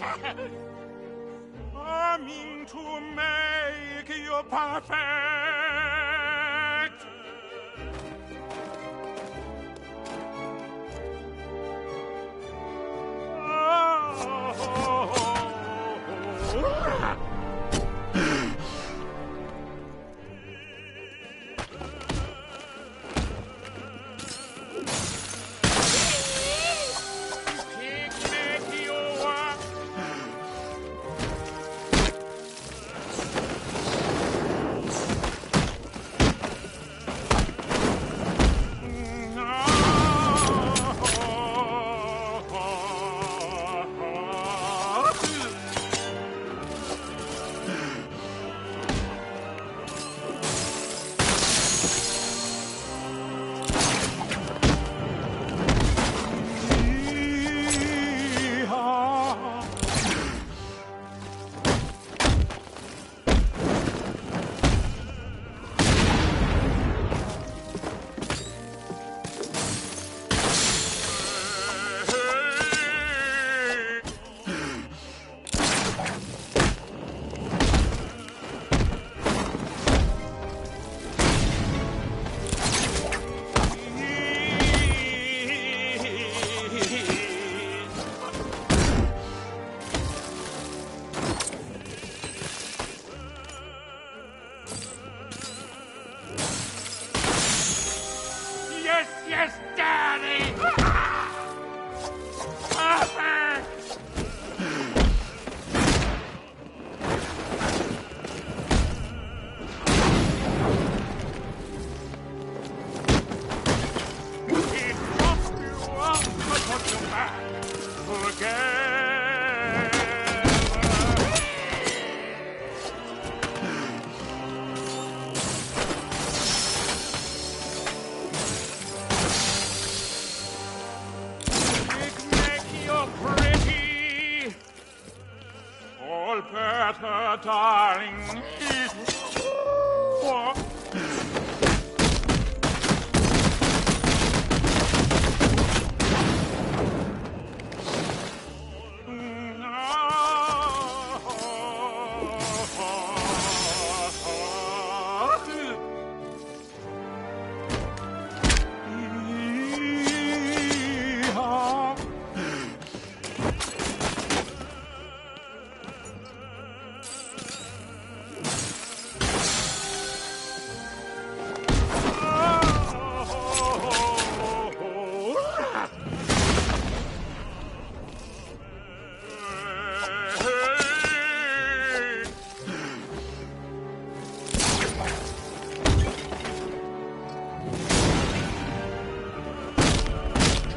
I mean to make you perfect. Yes, Daddy! Perfect! It took you up to put you back together. Pretty, all better, darling. What?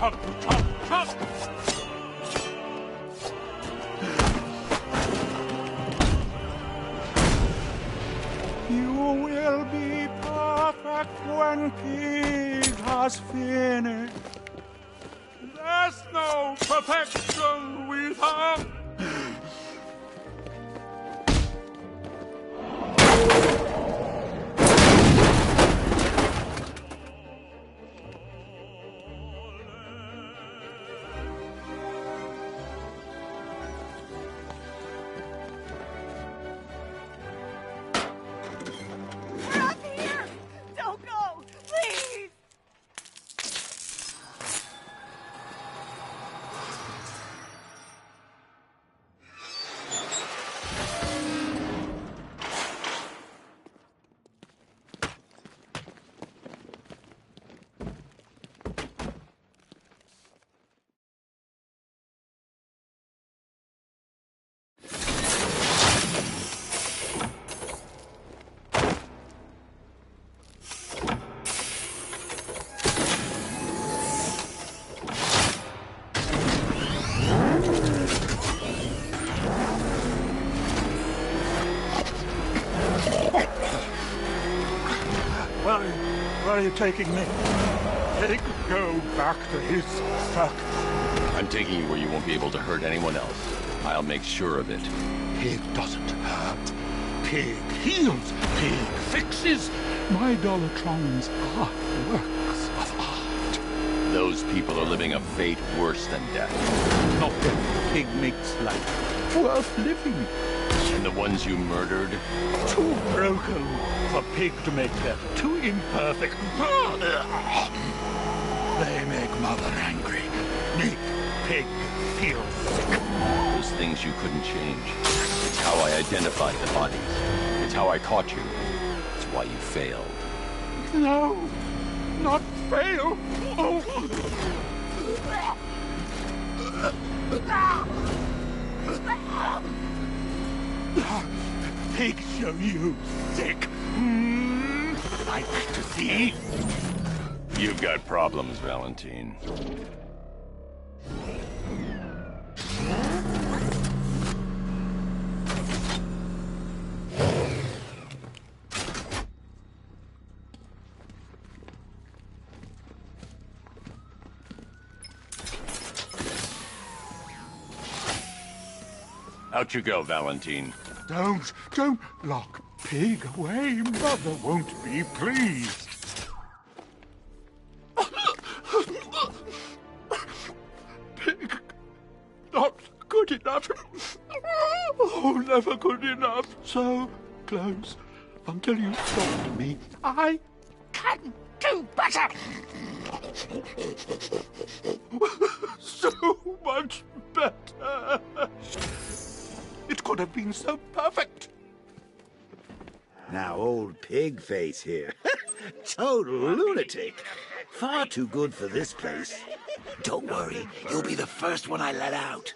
Chop, chop, chop! You will be perfect when Pig has finished. There's no perfection without. Where are you taking me? Pig, go back to his stuck. I'm taking you where you won't be able to hurt anyone else. I'll make sure of it. Pig doesn't hurt. Pig heals. Pig fixes. My Dollartrons are works of art. Those people are living a fate worse than death. Not that pig makes life worth living. And the ones you murdered? Too broken for pig to make death. Too imperfect. They make mother angry. Make pig feel sick. Those things you couldn't change. It's how I identified the bodies. It's how I caught you. It's why you failed. No, not fail. Oh. Pig show you sick. I'd like to see. You've got problems, Valentine. Out you go, Valentine. Don't lock pig away. Mother won't be pleased. Pig, not good enough. Oh, never good enough. So close until you stop me. I can do better. So much better. It could have been so perfect. Now, old pig face here. Total lunatic. Far too good for this place. Don't worry, you'll be the first one I let out.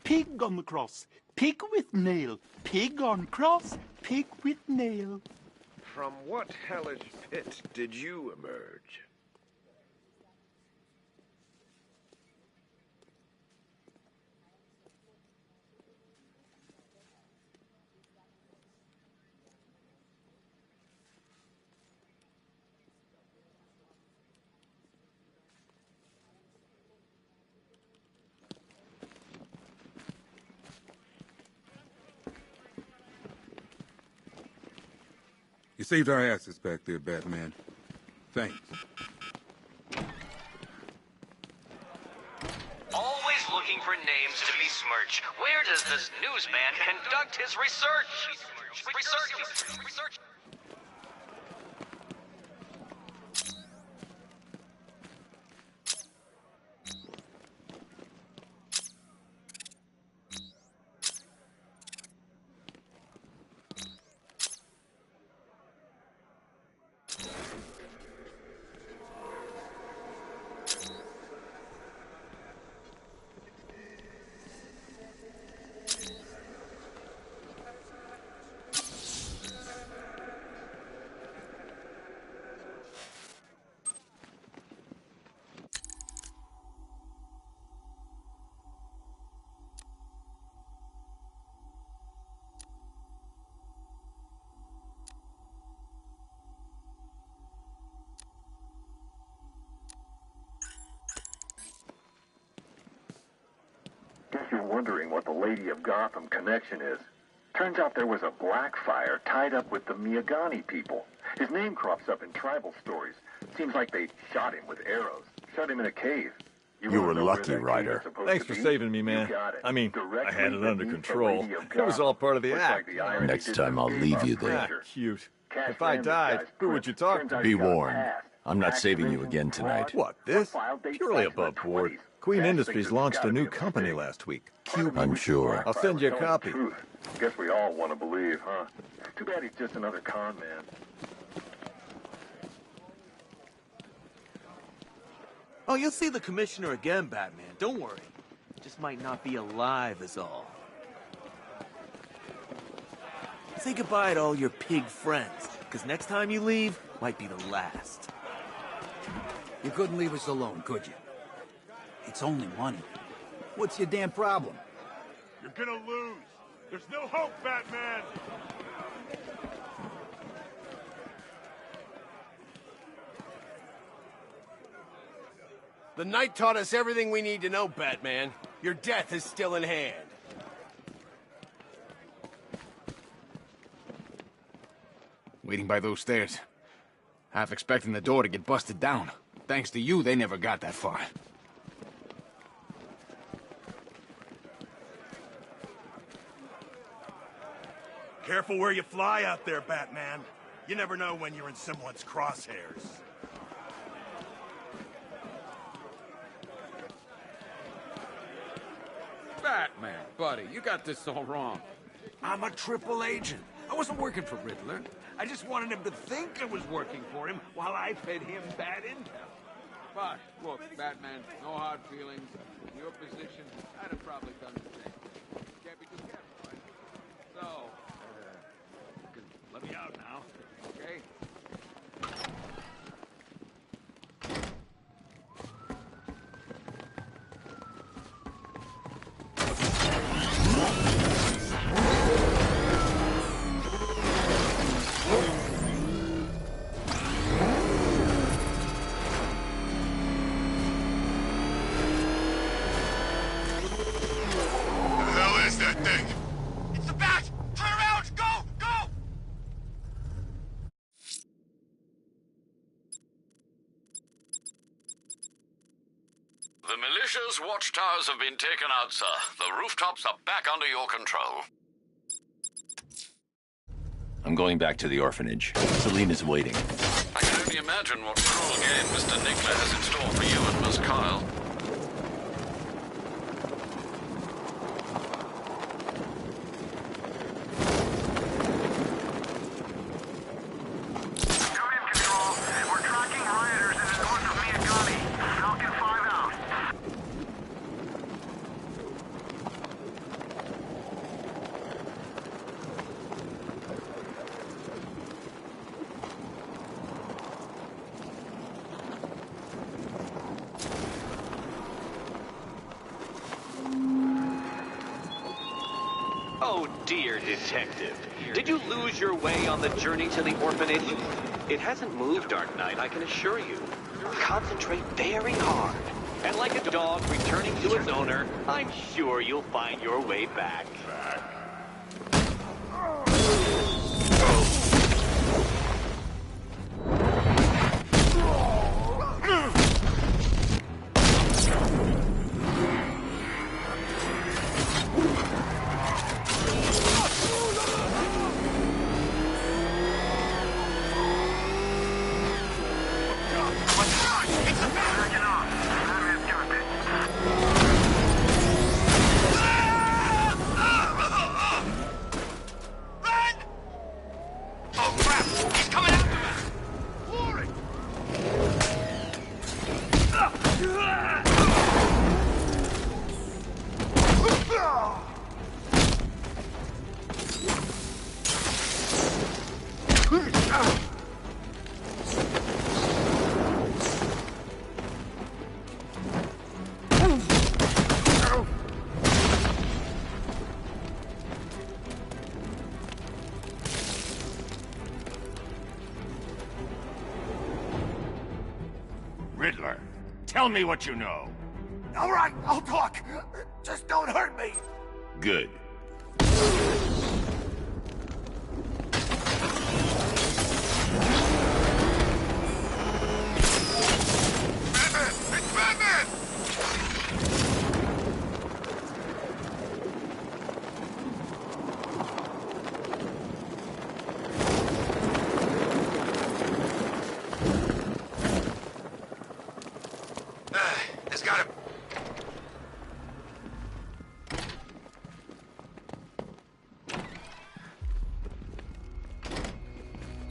Pig on the cross, pig with nail, pig on cross, pig with nail. From what hellish pit did you emerge? You saved our asses back there, Batman. Thanks. Always looking for names to besmirch. Where does this newsman conduct his research? Research. wondering what the Lady of Gotham connection is. Turns out there was a Blackfire tied up with the Miyagani people. His name crops up in tribal stories. Seems like they shot him with arrows, shut him in a cave. You were lucky, Ryder. Thanks for saving me, man. I mean, I had it under control. It was all part of the act. Next time I'll leave you there. Ah, cute. If I died, who would you talk to? Be warned, I'm not saving you again tonight. What, this? Purely above board. Queen Industries launched a new company last week. I'm sure. I'll send you a copy. Guess we all want to believe, huh? Too bad he's just another con man. Oh, you'll see the commissioner again, Batman. Don't worry. Just might not be alive is all. Say goodbye to all your pig friends, because next time you leave, might be the last. You couldn't leave us alone, could you? It's only money. What's your damn problem? You're gonna lose. There's no hope, Batman. The night taught us everything we need to know, Batman. Your death is still in hand. Waiting by those stairs. Half expecting the door to get busted down. Thanks to you, they never got that far. Careful where you fly out there, Batman. You never know when you're in someone's crosshairs. Batman, buddy, you got this all wrong. I'm a triple agent. I wasn't working for Riddler. I just wanted him to think I was working for him while I fed him bad intel. But, look, Batman, no hard feelings. In your position, I'd have probably done the same. Can't be too careful, right? So, you can let me out now, okay? The militia's watchtowers have been taken out, sir. The rooftops are back under your control. I'm going back to the orphanage. Selena's waiting. I can only imagine what cruel game Mr. Nickler has in store for you and Miss Kyle. Come in, Control. We're tracking rioters in the north of Miyagani. Falcon 5 out. Oh, dear detective. Did you lose your way on the journey to the orphanage? It hasn't moved, Dark Knight, I can assure you. Concentrate very hard. And like a dog returning to its owner, I'm sure you'll find your way back. Riddler, tell me what you know. All right, I'll talk. Just don't hurt me! Good. This got him.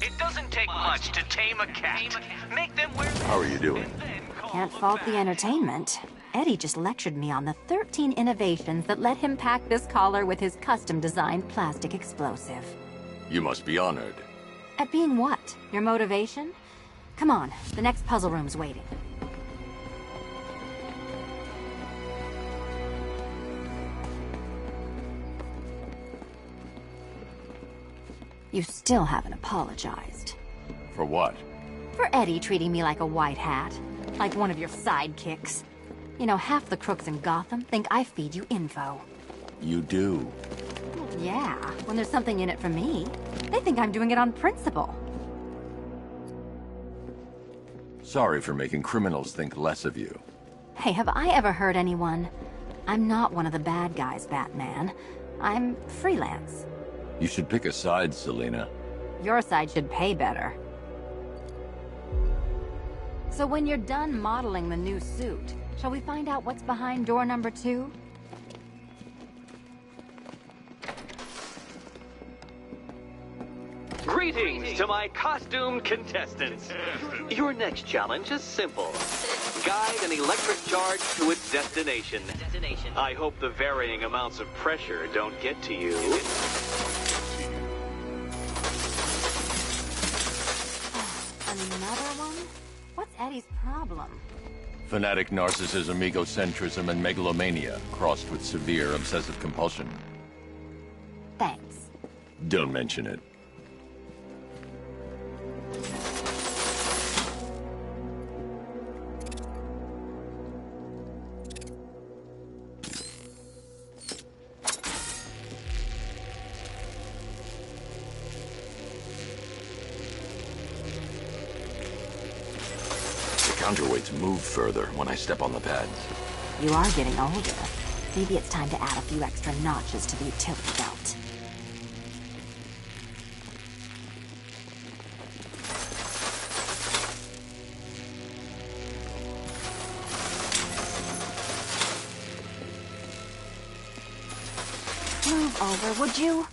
It doesn't take much to tame a cat. Make them wear... How are you doing? Can't fault the entertainment. Eddie just lectured me on the 13 innovations that let him pack this collar with his custom-designed plastic explosive. You must be honored. At being what? Your motivation? Come on, the next puzzle room's waiting. You still haven't apologized. For what? For Eddie treating me like a white hat. Like one of your sidekicks. You know, half the crooks in Gotham think I feed you info. You do. Yeah, when there's something in it for me. They think I'm doing it on principle. Sorry for making criminals think less of you. Hey, have I ever hurt anyone? I'm not one of the bad guys, Batman. I'm freelance. You should pick a side, Selina. Your side should pay better. So when you're done modeling the new suit, shall we find out what's behind door number 2? Greetings to my costumed contestants. Your next challenge is simple. Guide an electric charge to its destination. I hope the varying amounts of pressure don't get to you. Another one? What's Eddie's problem? Fanatic narcissism, egocentrism, and megalomania, crossed with severe obsessive compulsion. Thanks. Don't mention it. Counterweights move further when I step on the pads. You are getting older. Maybe it's time to add a few extra notches to the utility belt. Move over, would you?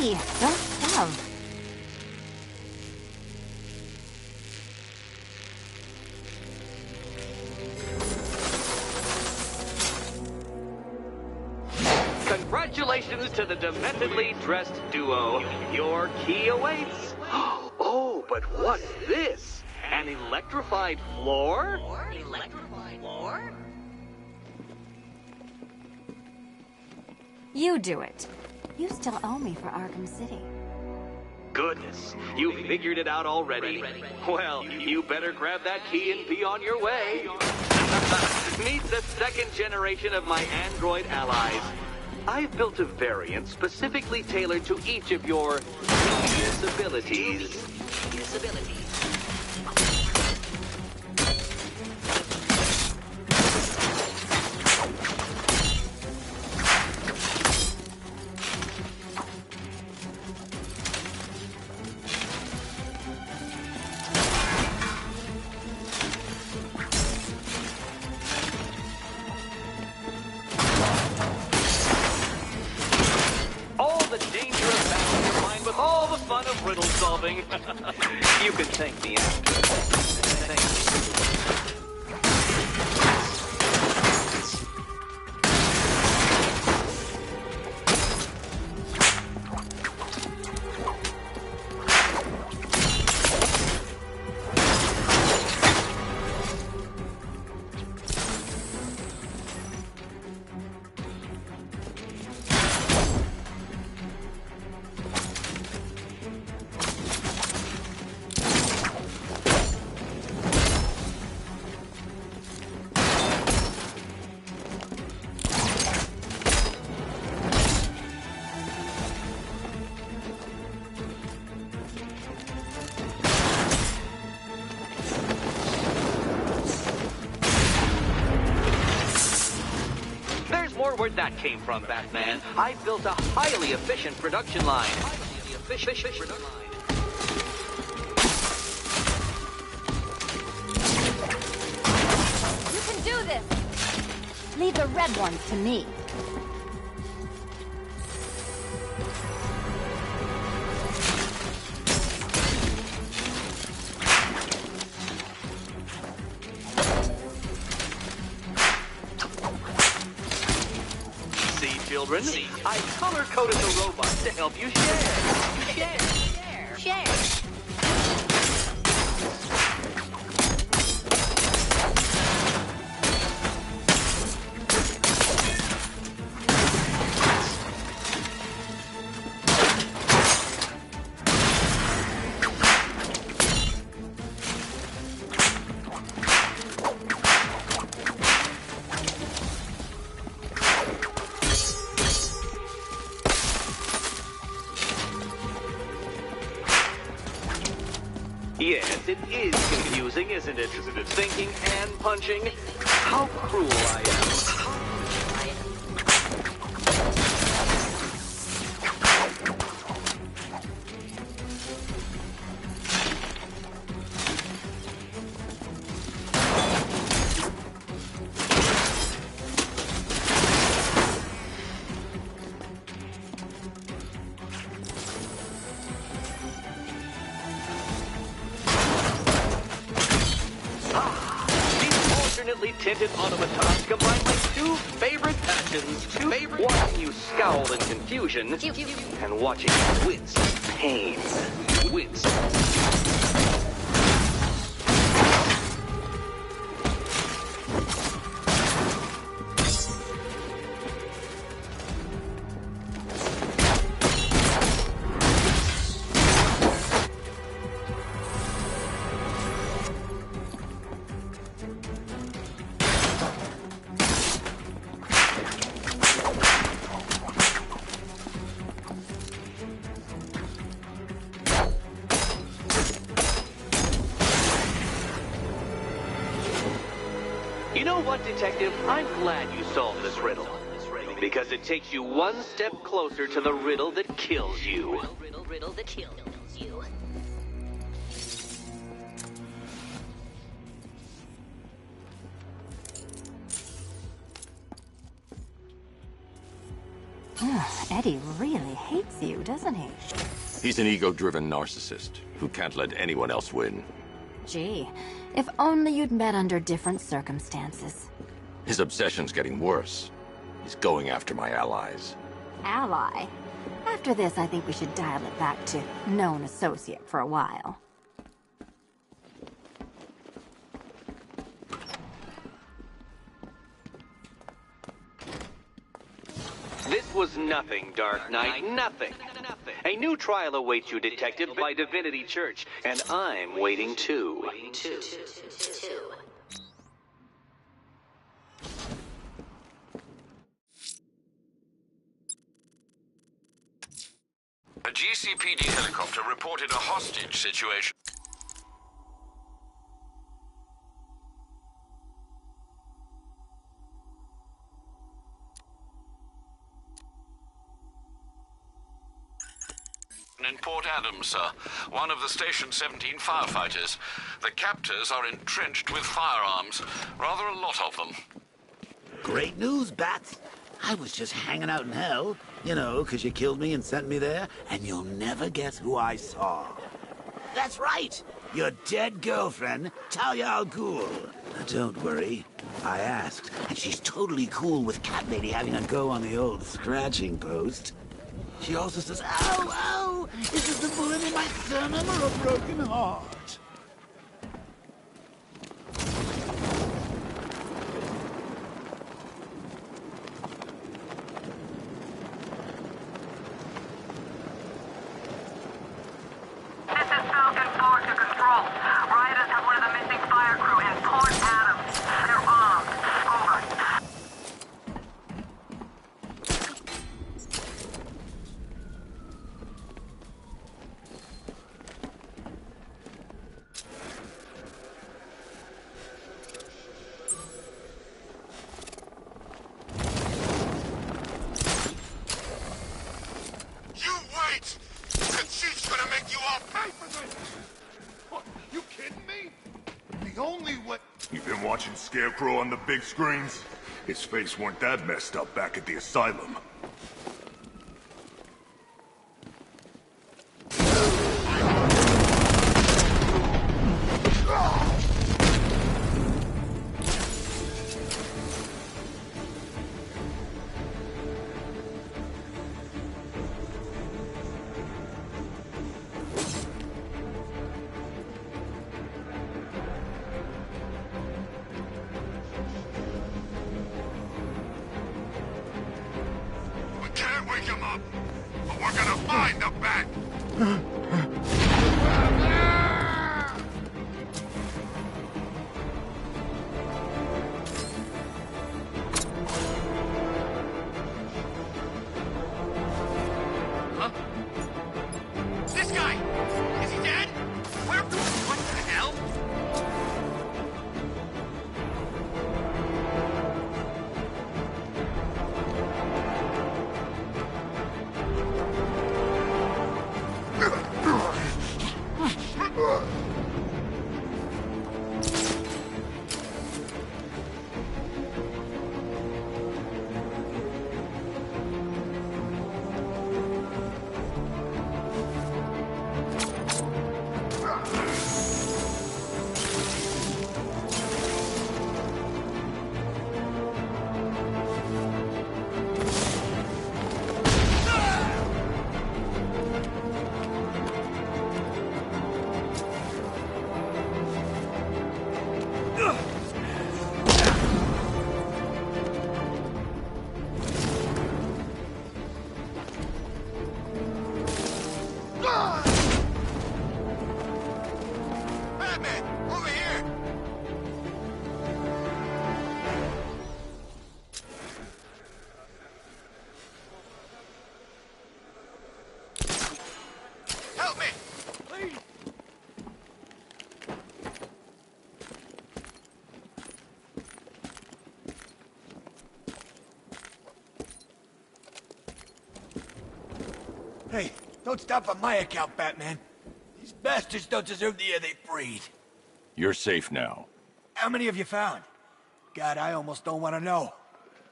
Hey, don't shove. Congratulations to the dementedly dressed duo. Your key awaits. Oh, but what's this? An electrified floor? Electrified floor? You do it. You still owe me for Arkham City. Goodness, you figured it out already. Well, you better grab that key and be on your way. Meet the second generation of my android allies. I've built a variant specifically tailored to each of your disabilities. Disabilities. Riddle solving. You can thank me after. Thank you. Where'd that came from, Batman? I built a highly efficient production line. You can do this! Leave the red ones to me. Children, I color-coded the robots to help you share. Yes, it is confusing, isn't it? Thinking and punching. How cruel I am. Tinted automatons combine my two favorite passions. Watching you scowl in confusion and watching you wince in pain. Wince. You know what, Detective? I'm glad you solved this riddle. Because it takes you one step closer to the riddle that kills you. Riddle that kills you. Eddie really hates you, doesn't he? He's an ego-driven narcissist who can't let anyone else win. Gee, if only you'd met under different circumstances. His obsession's getting worse. He's going after my allies. Ally? After this, I think we should dial it back to known associate for a while. This was nothing, Dark Knight, nothing. A new trial awaits you, Detective, by Divinity Church, and I'm waiting too. A GCPD helicopter reported a hostage situation. In Port Adams, sir. One of the Station 17 firefighters. The captors are entrenched with firearms. Rather a lot of them. Great news, Bats. I was just hanging out in hell. You know, 'cause you killed me and sent me there. And you'll never guess who I saw. That's right. Your dead girlfriend, Talia al Ghul. Now, don't worry. I asked, and she's totally cool with Cat Lady having a go on the old scratching post. She also says, ow, ow! Is this a bullet in my sternum or a broken heart? This is Falcon 4 to control. Rioters have one of the missing fire crew in Port Adams. They're armed. Over. You wait! The chief's gonna make you all pay for this! What, you kidding me? The only way... You've been watching Scarecrow on the big screens? His face weren't that messed up back at the asylum. We can't wake him up, but we're gonna find the bat! Huh? This guy! Is he dead? Where? What the hell? Batman, over here! Help me! Please! Hey, don't stop on my account, Batman. These bastards don't deserve the air they breathe. You're safe now. How many have you found? God, I almost don't want to know.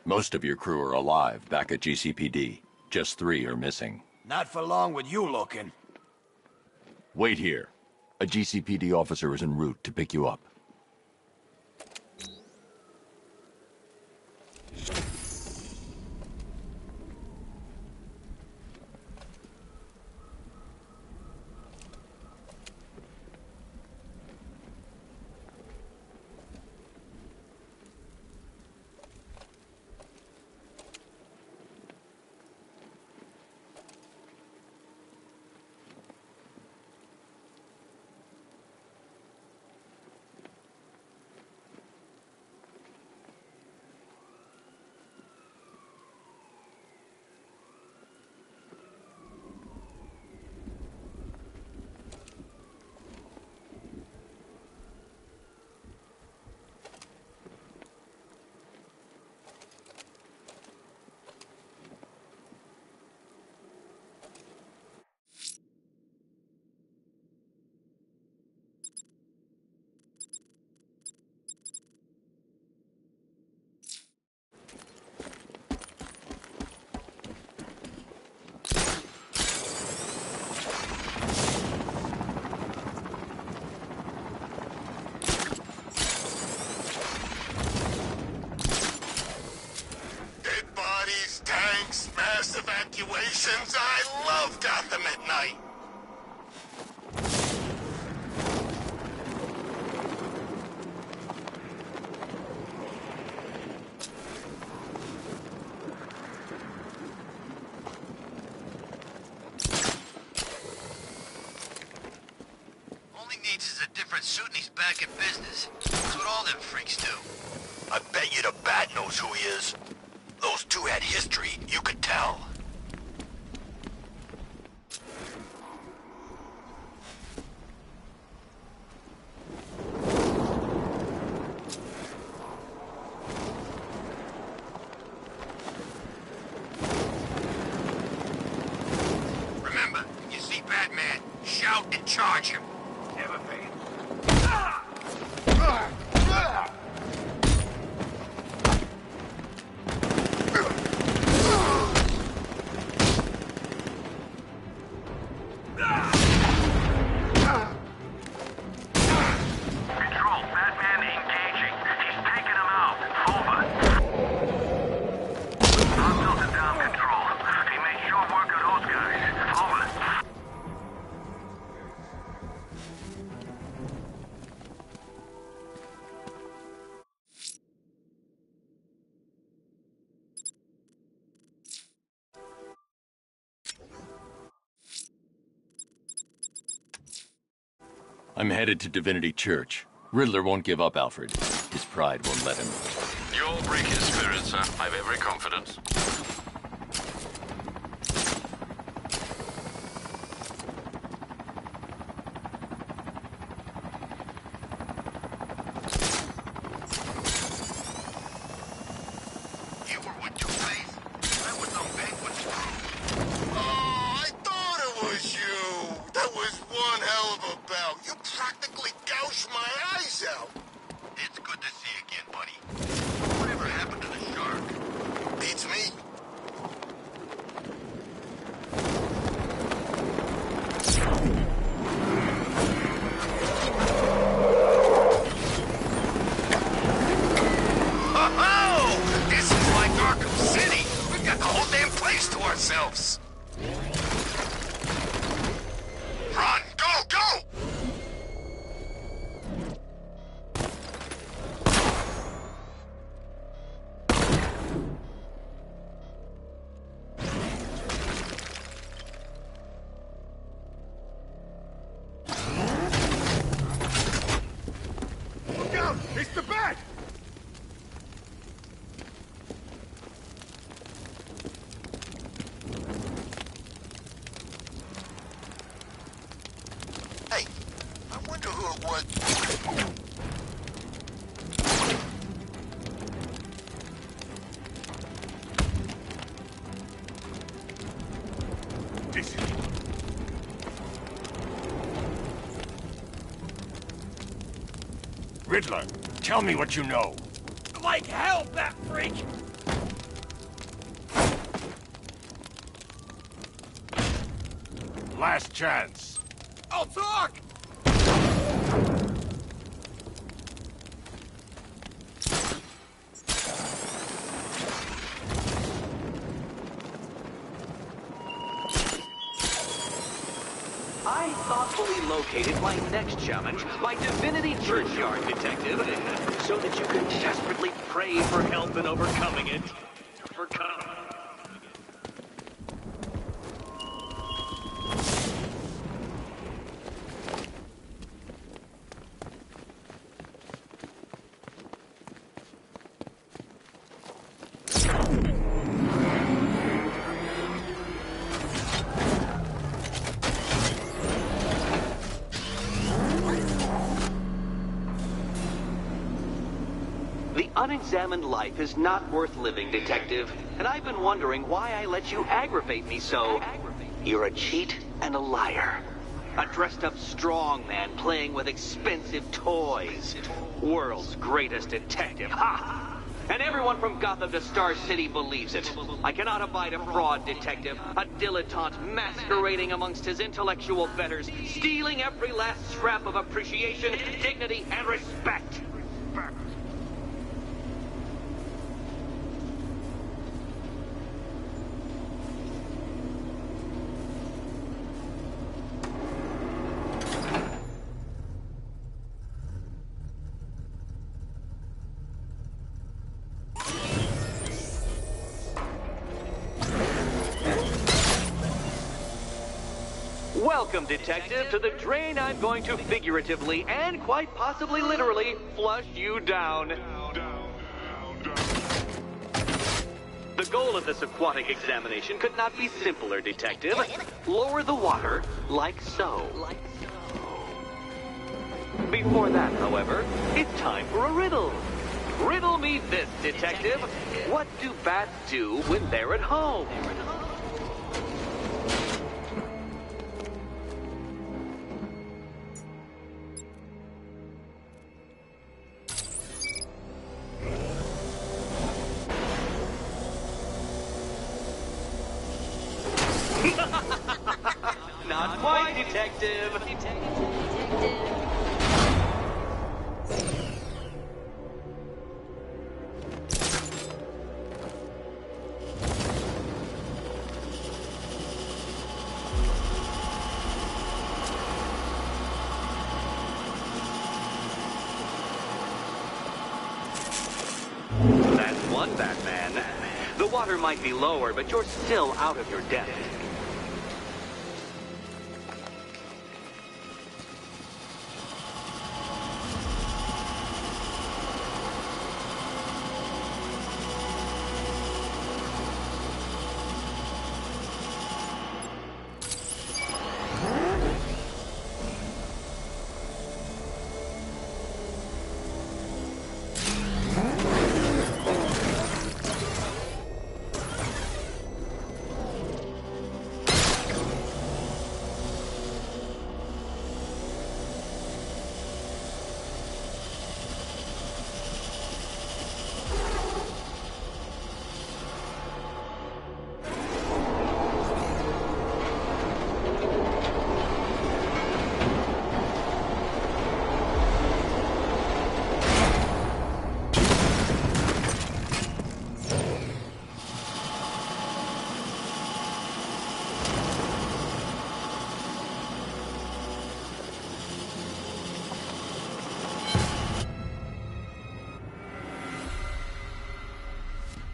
Most of your crew are alive back at GCPD. Just 3 are missing. Not for long with you looking. Wait here. A GCPD officer is en route to pick you up. Mass evacuations. I love Gotham at night. All he needs is a different suit and he's back in business. That's what all them freaks do. I bet you the Bat knows who he is. Those two had history, you could tell. Remember, when you see Batman, shout and charge him. Never fail. I'm headed to Divinity Church. Riddler won't give up, Alfred. His pride won't let him. You'll break his spirit, sir. I've every confidence. You were with Two-Face? That was on Penguin's crew. Oh, I thought it was you. That was one hell of a bout. You practically gouged my eyes out. It's good to see you again, buddy. Whatever happened to the shark? Beats me. Oh, this is like Arkham City. We've got the whole damn place to ourselves. Run! Go! Go! Look out! It's the Bat! Hey, I wonder who it was. Riddler, tell me what you know. Like hell, that freak! Last chance. I'll talk! I thoughtfully located my next challenge, my Divinity Churchyard detective, so that you can desperately pray for help in overcoming it. The unexamined life is not worth living, Detective. And I've been wondering why I let you aggravate me so. You're a cheat and a liar. A dressed-up strongman playing with expensive toys. World's greatest detective, ha! And everyone from Gotham to Star City believes it. I cannot abide a fraud detective, a dilettante masquerading amongst his intellectual betters, stealing every last scrap of appreciation, dignity, and respect. Welcome, Detective, to the drain I'm going to figuratively and quite possibly literally flush you down. The goal of this aquatic examination could not be simpler, Detective. Lower the water like so. Before that, however, it's time for a riddle. Riddle me this, Detective. What do bats do when they're at home? Not quite, Detective. That's one, Batman. The water might be lower, but you're still out of your depth.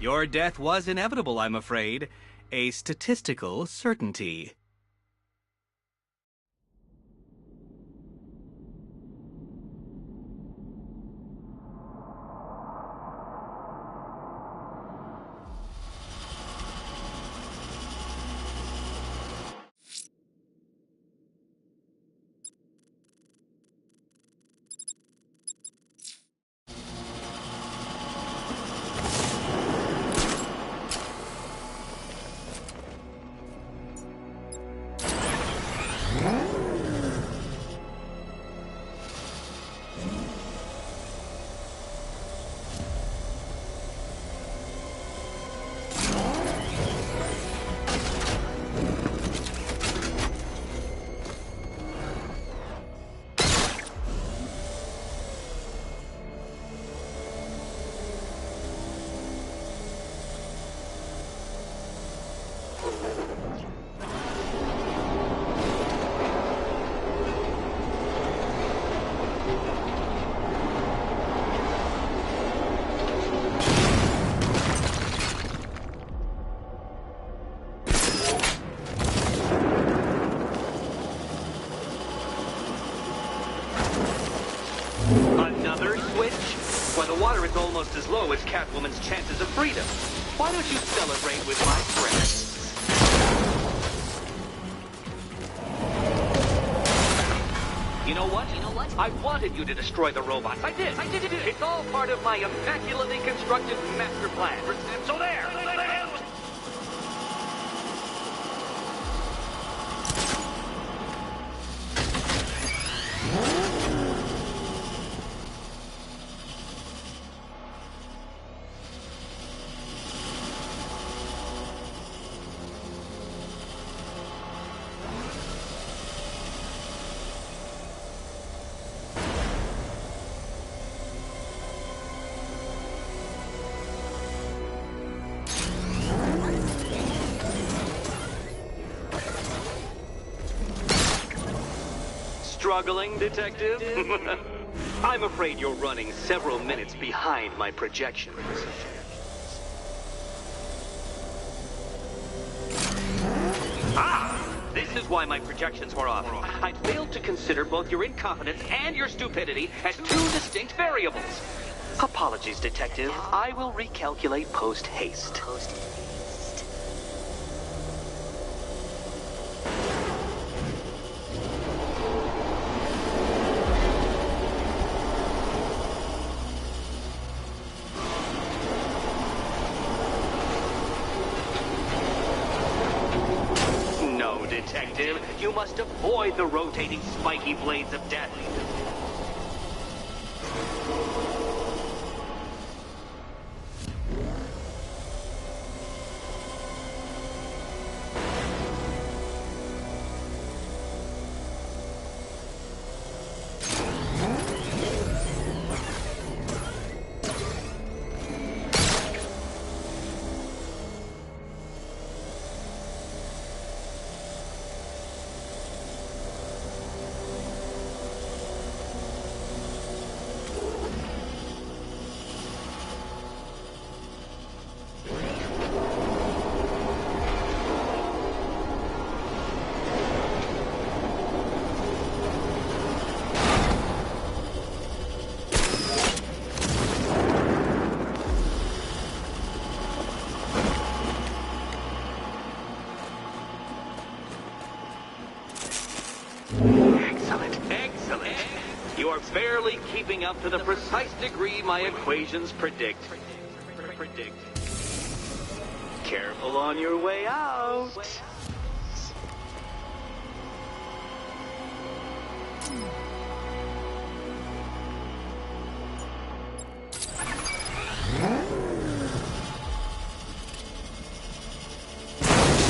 Your death was inevitable, I'm afraid. A statistical certainty. Why, the water is almost as low as Catwoman's chances of freedom. Why don't you celebrate with my friends? You know what? I wanted you to destroy the robots. I did. It's all part of my immaculately constructed master plan. So there. Struggling, Detective? I'm afraid you're running several minutes behind my projections. This is why my projections were off. I failed to consider both your incompetence and your stupidity as two distinct variables. Apologies, Detective. I will recalculate post-haste. Detective, you must avoid the rotating spiky blades of death. Excellent. You are barely keeping up to the precise degree my equations predict. Careful on your way out.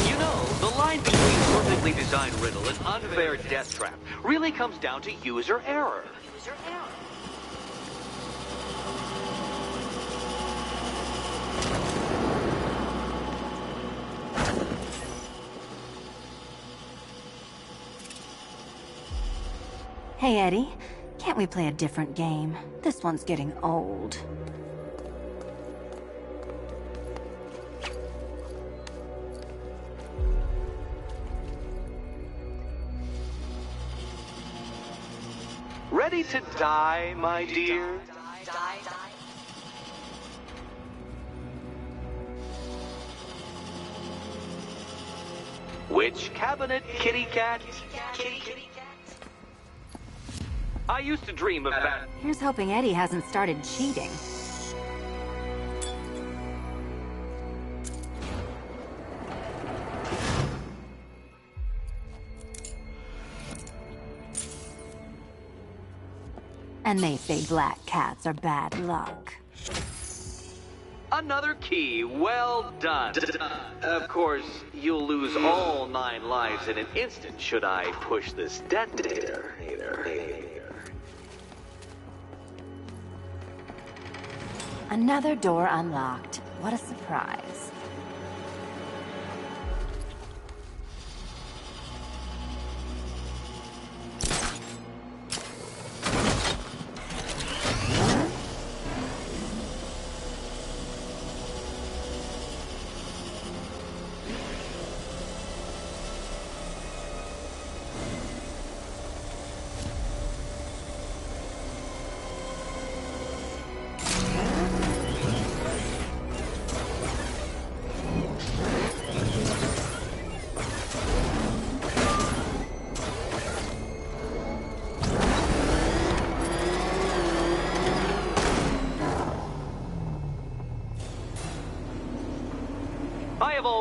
You know, the line between perfectly designed riddle and unfair death trap really comes down to user error. Hey, Eddie. Can't we play a different game? This one's getting old. Ready to die, my dear? Which cabinet, kitty cat? I used to dream of that. Here's hoping Eddie hasn't started cheating. And they say black cats are bad luck. Another key, well done. Of course, you'll lose all 9 lives in an instant should I push this detonator. Another door unlocked. What a surprise.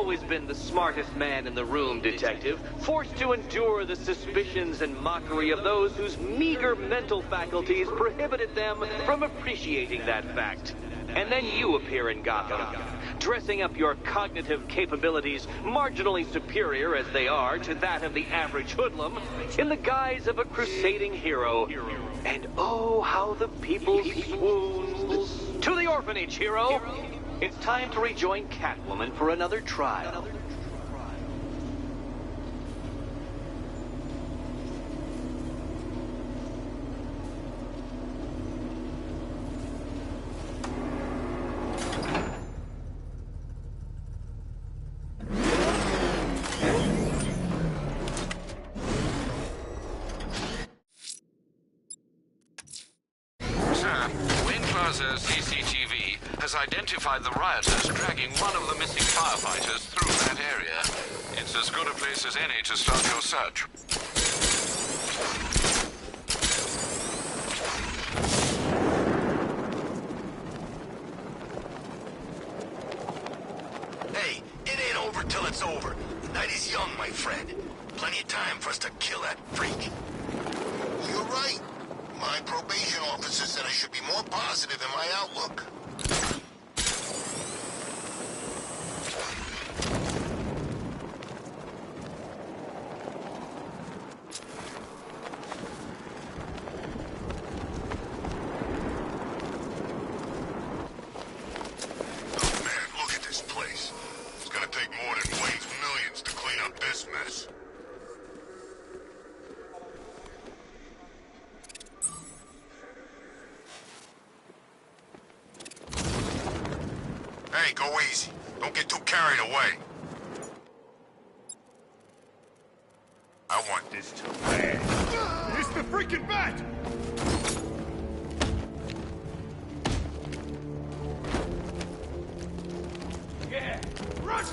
always been the smartest man in the room, Detective, forced to endure the suspicions and mockery of those whose meager mental faculties prohibited them from appreciating that fact. And then you appear in Gotham, dressing up your cognitive capabilities marginally superior as they are to that of the average hoodlum in the guise of a crusading hero. And oh, how the people swoon. To the orphanage, hero! It's time to rejoin Catwoman for another trial. CCTV has identified the rioters dragging one of the missing firefighters through that area. It's as good a place as any to start your search. Hey, it ain't over till it's over. The night is young, my friend. Plenty of time for us to kill that freak. You're right. My probation officer said I should be more positive in my outlook. Oh man, look at this place. It's gonna take more than Wayne's millions to clean up this mess. Hey, go easy. Don't get too carried away. I want this to last. It's the freaking bat! Yeah, rush!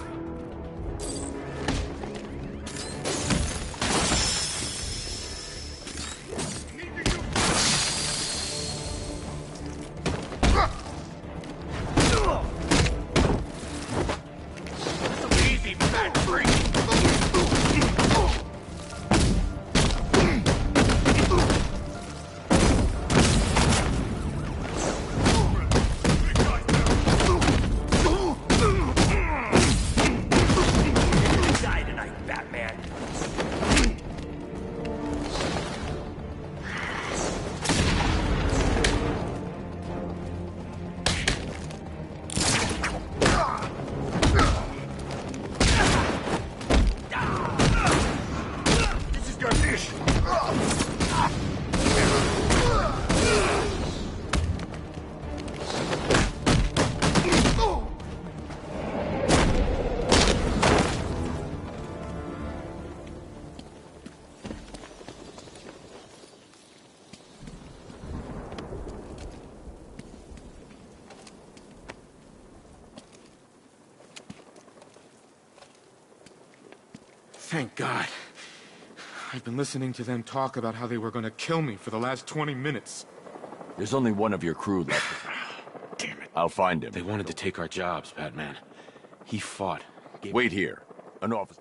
Easy, bat freak! Die tonight, Batman. This is got dish! Thank God. I've been listening to them talk about how they were going to kill me for the last 20 minutes. There's only one of your crew left. Damn it. I'll find him. They wanted to take our jobs, Batman. He fought. Wait here. An officer.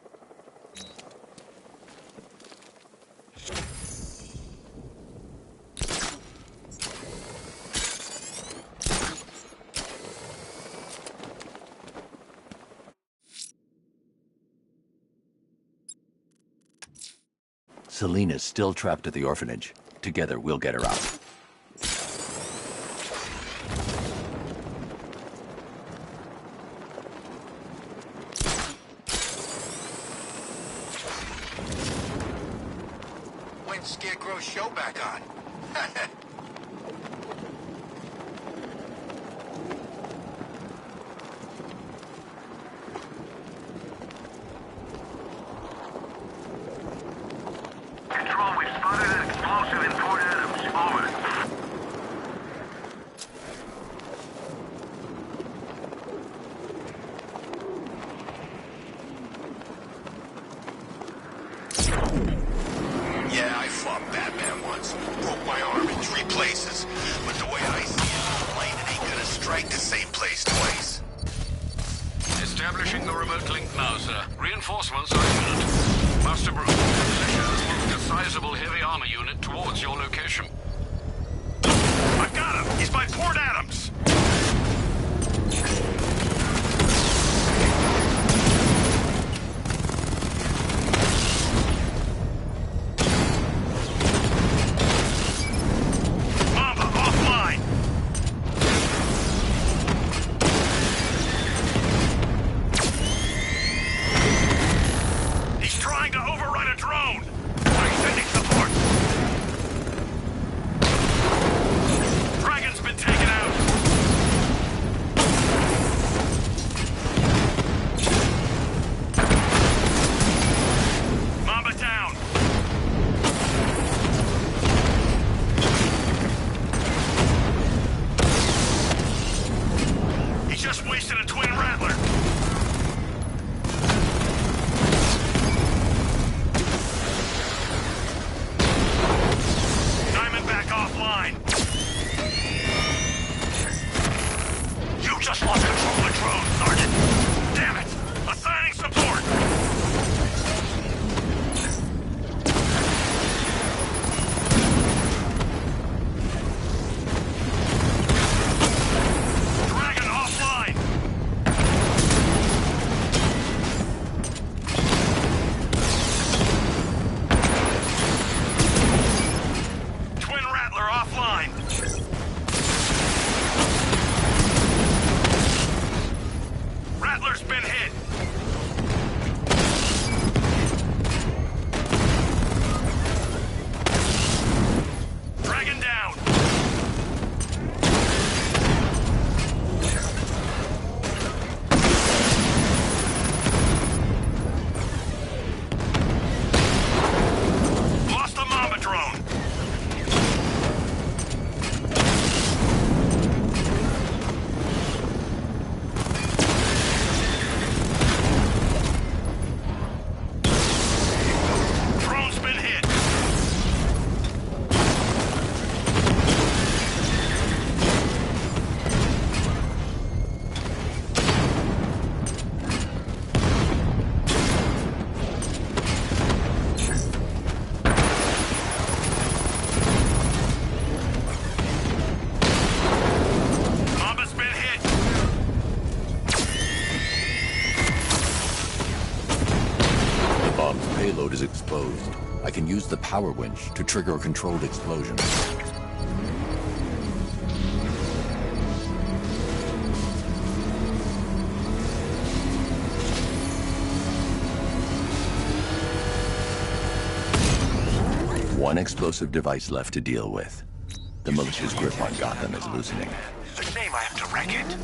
Selena's still trapped at the orphanage. Together, we'll get her out. When's Scarecrow's show back on? Control, we've spotted an explosive in Port Adams. Over. Yeah, I fought Batman once. Broke my arm in 3 places. But the way I see it, lightning ain't gonna strike the same place twice. This Establishing the remote link now, sir. Reinforcements are imminent. Master Bruce, Militia has moved a sizable heavy armor unit towards your location. I've got him! He's by Port Adams! Is exposed. I can use the power winch to trigger a controlled explosion. One explosive device left to deal with. The militia's grip on Gotham is loosening. It's a shame I have to wreck it.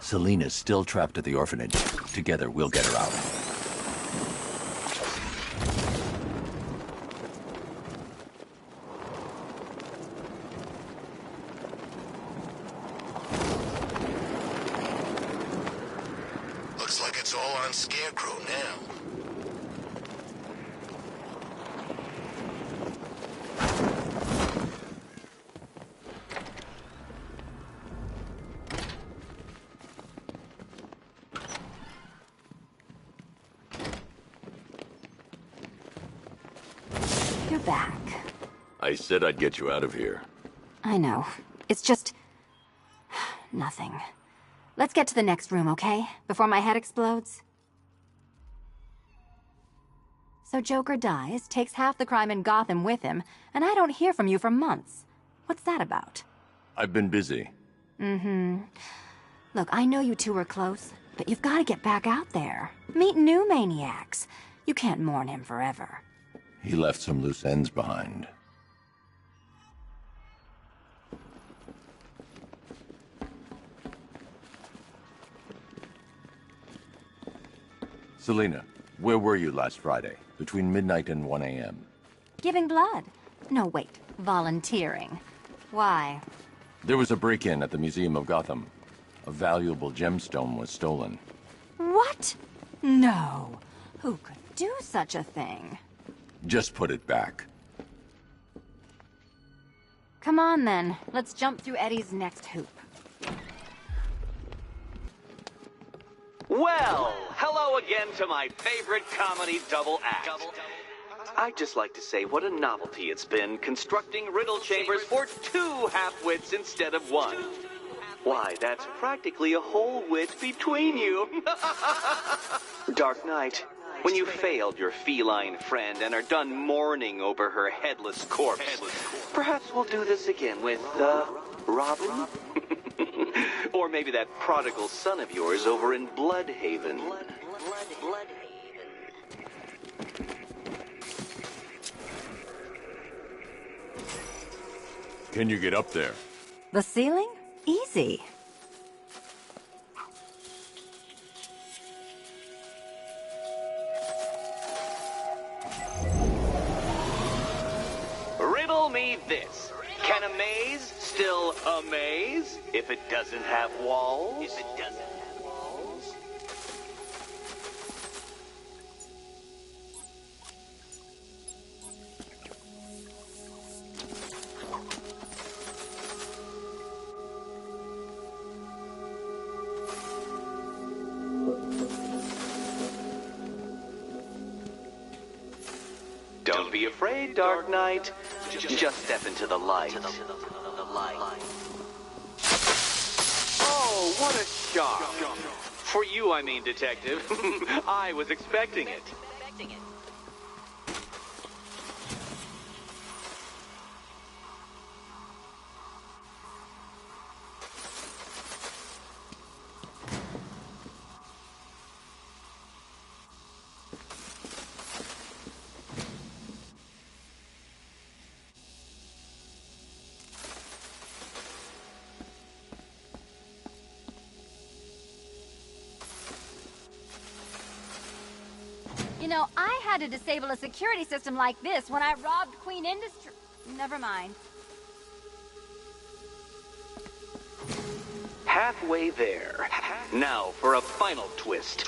Selena's still trapped at the orphanage. Together, we'll get her out. Looks like it's all on Scarecrow now. You're back. I said I'd get you out of here. I know. It's just... nothing. Let's get to the next room, okay? Before my head explodes. So Joker dies, takes half the crime in Gotham with him, and I don't hear from you for months. What's that about? I've been busy. Mm-hmm. Look, I know you two are close, but you've got to get back out there. Meet new maniacs. You can't mourn him forever. He left some loose ends behind. Selena, where were you last Friday, between midnight and 1 a.m.? Giving blood. No, wait. Volunteering. Why? There was a break-in at the Museum of Gotham. A valuable gemstone was stolen. What? No. Who could do such a thing? Just put it back. Come on, then. Let's jump through Eddie's next hoop. Well, hello again to my favorite comedy double act. I'd just like to say what a novelty it's been constructing riddle chambers for 2 half-wits instead of 1. Why, that's practically a whole wit between you. Dark Knight, when you failed your feline friend and are done mourning over her headless corpse, perhaps we'll do this again with, Robin? Or maybe that prodigal son of yours over in Bloodhaven. Can you get up there? The ceiling? Easy. Riddle me this. Can a maze still amaze if it doesn't have walls? Don't be afraid, Dark Knight. Just step into the light. Oh, what a shock. For you, I mean, Detective. I was expecting it. You know, I had to disable a security system like this when I robbed Queen Industry. Never mind. Halfway there. Now for a final twist.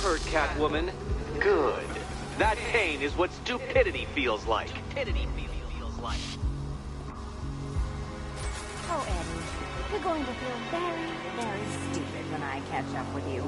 Hurt, Catwoman? Good. That pain is what stupidity feels like. Oh, Eddie, you're going to feel very, very stupid when I catch up with you.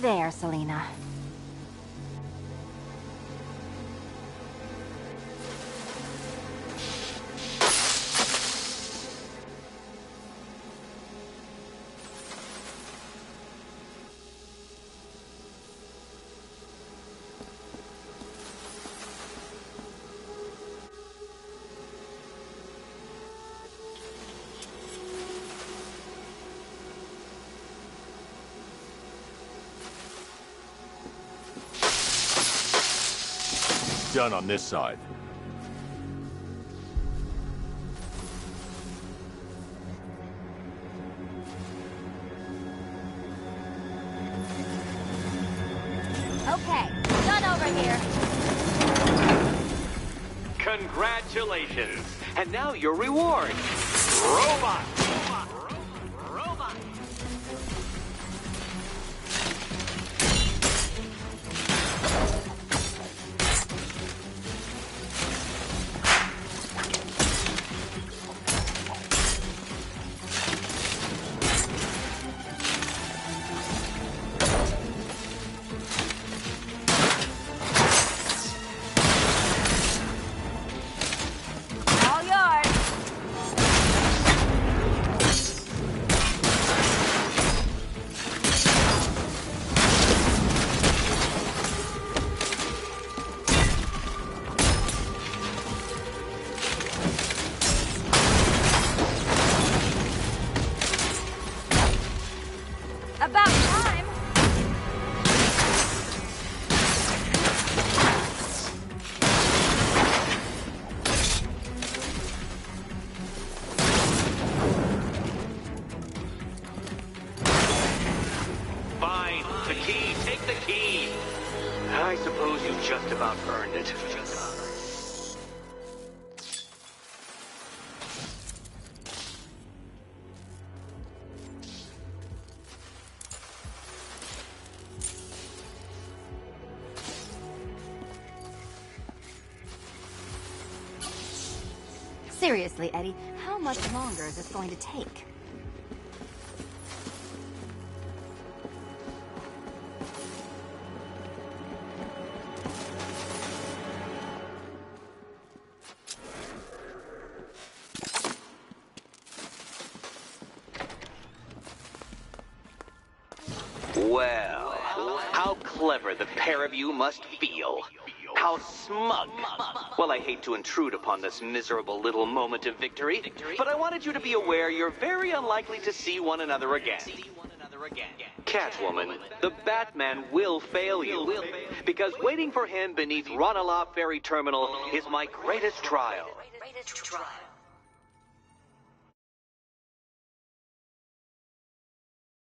there, Selena. Done on this side. Okay, done over here. Congratulations. And now your reward. Robot. All yours. About time. Fine. The key. Take the key. I suppose you just about earned it. Seriously, Eddie, how much longer is this going to take? Well, how clever the pair of you must feel. How smug. Well, I hate to intrude upon this miserable little moment of victory, but I wanted you to be aware you're very unlikely to see one another again. Catwoman, the Batman will fail you, because waiting for him beneath Ranelagh Ferry Terminal is my greatest trial.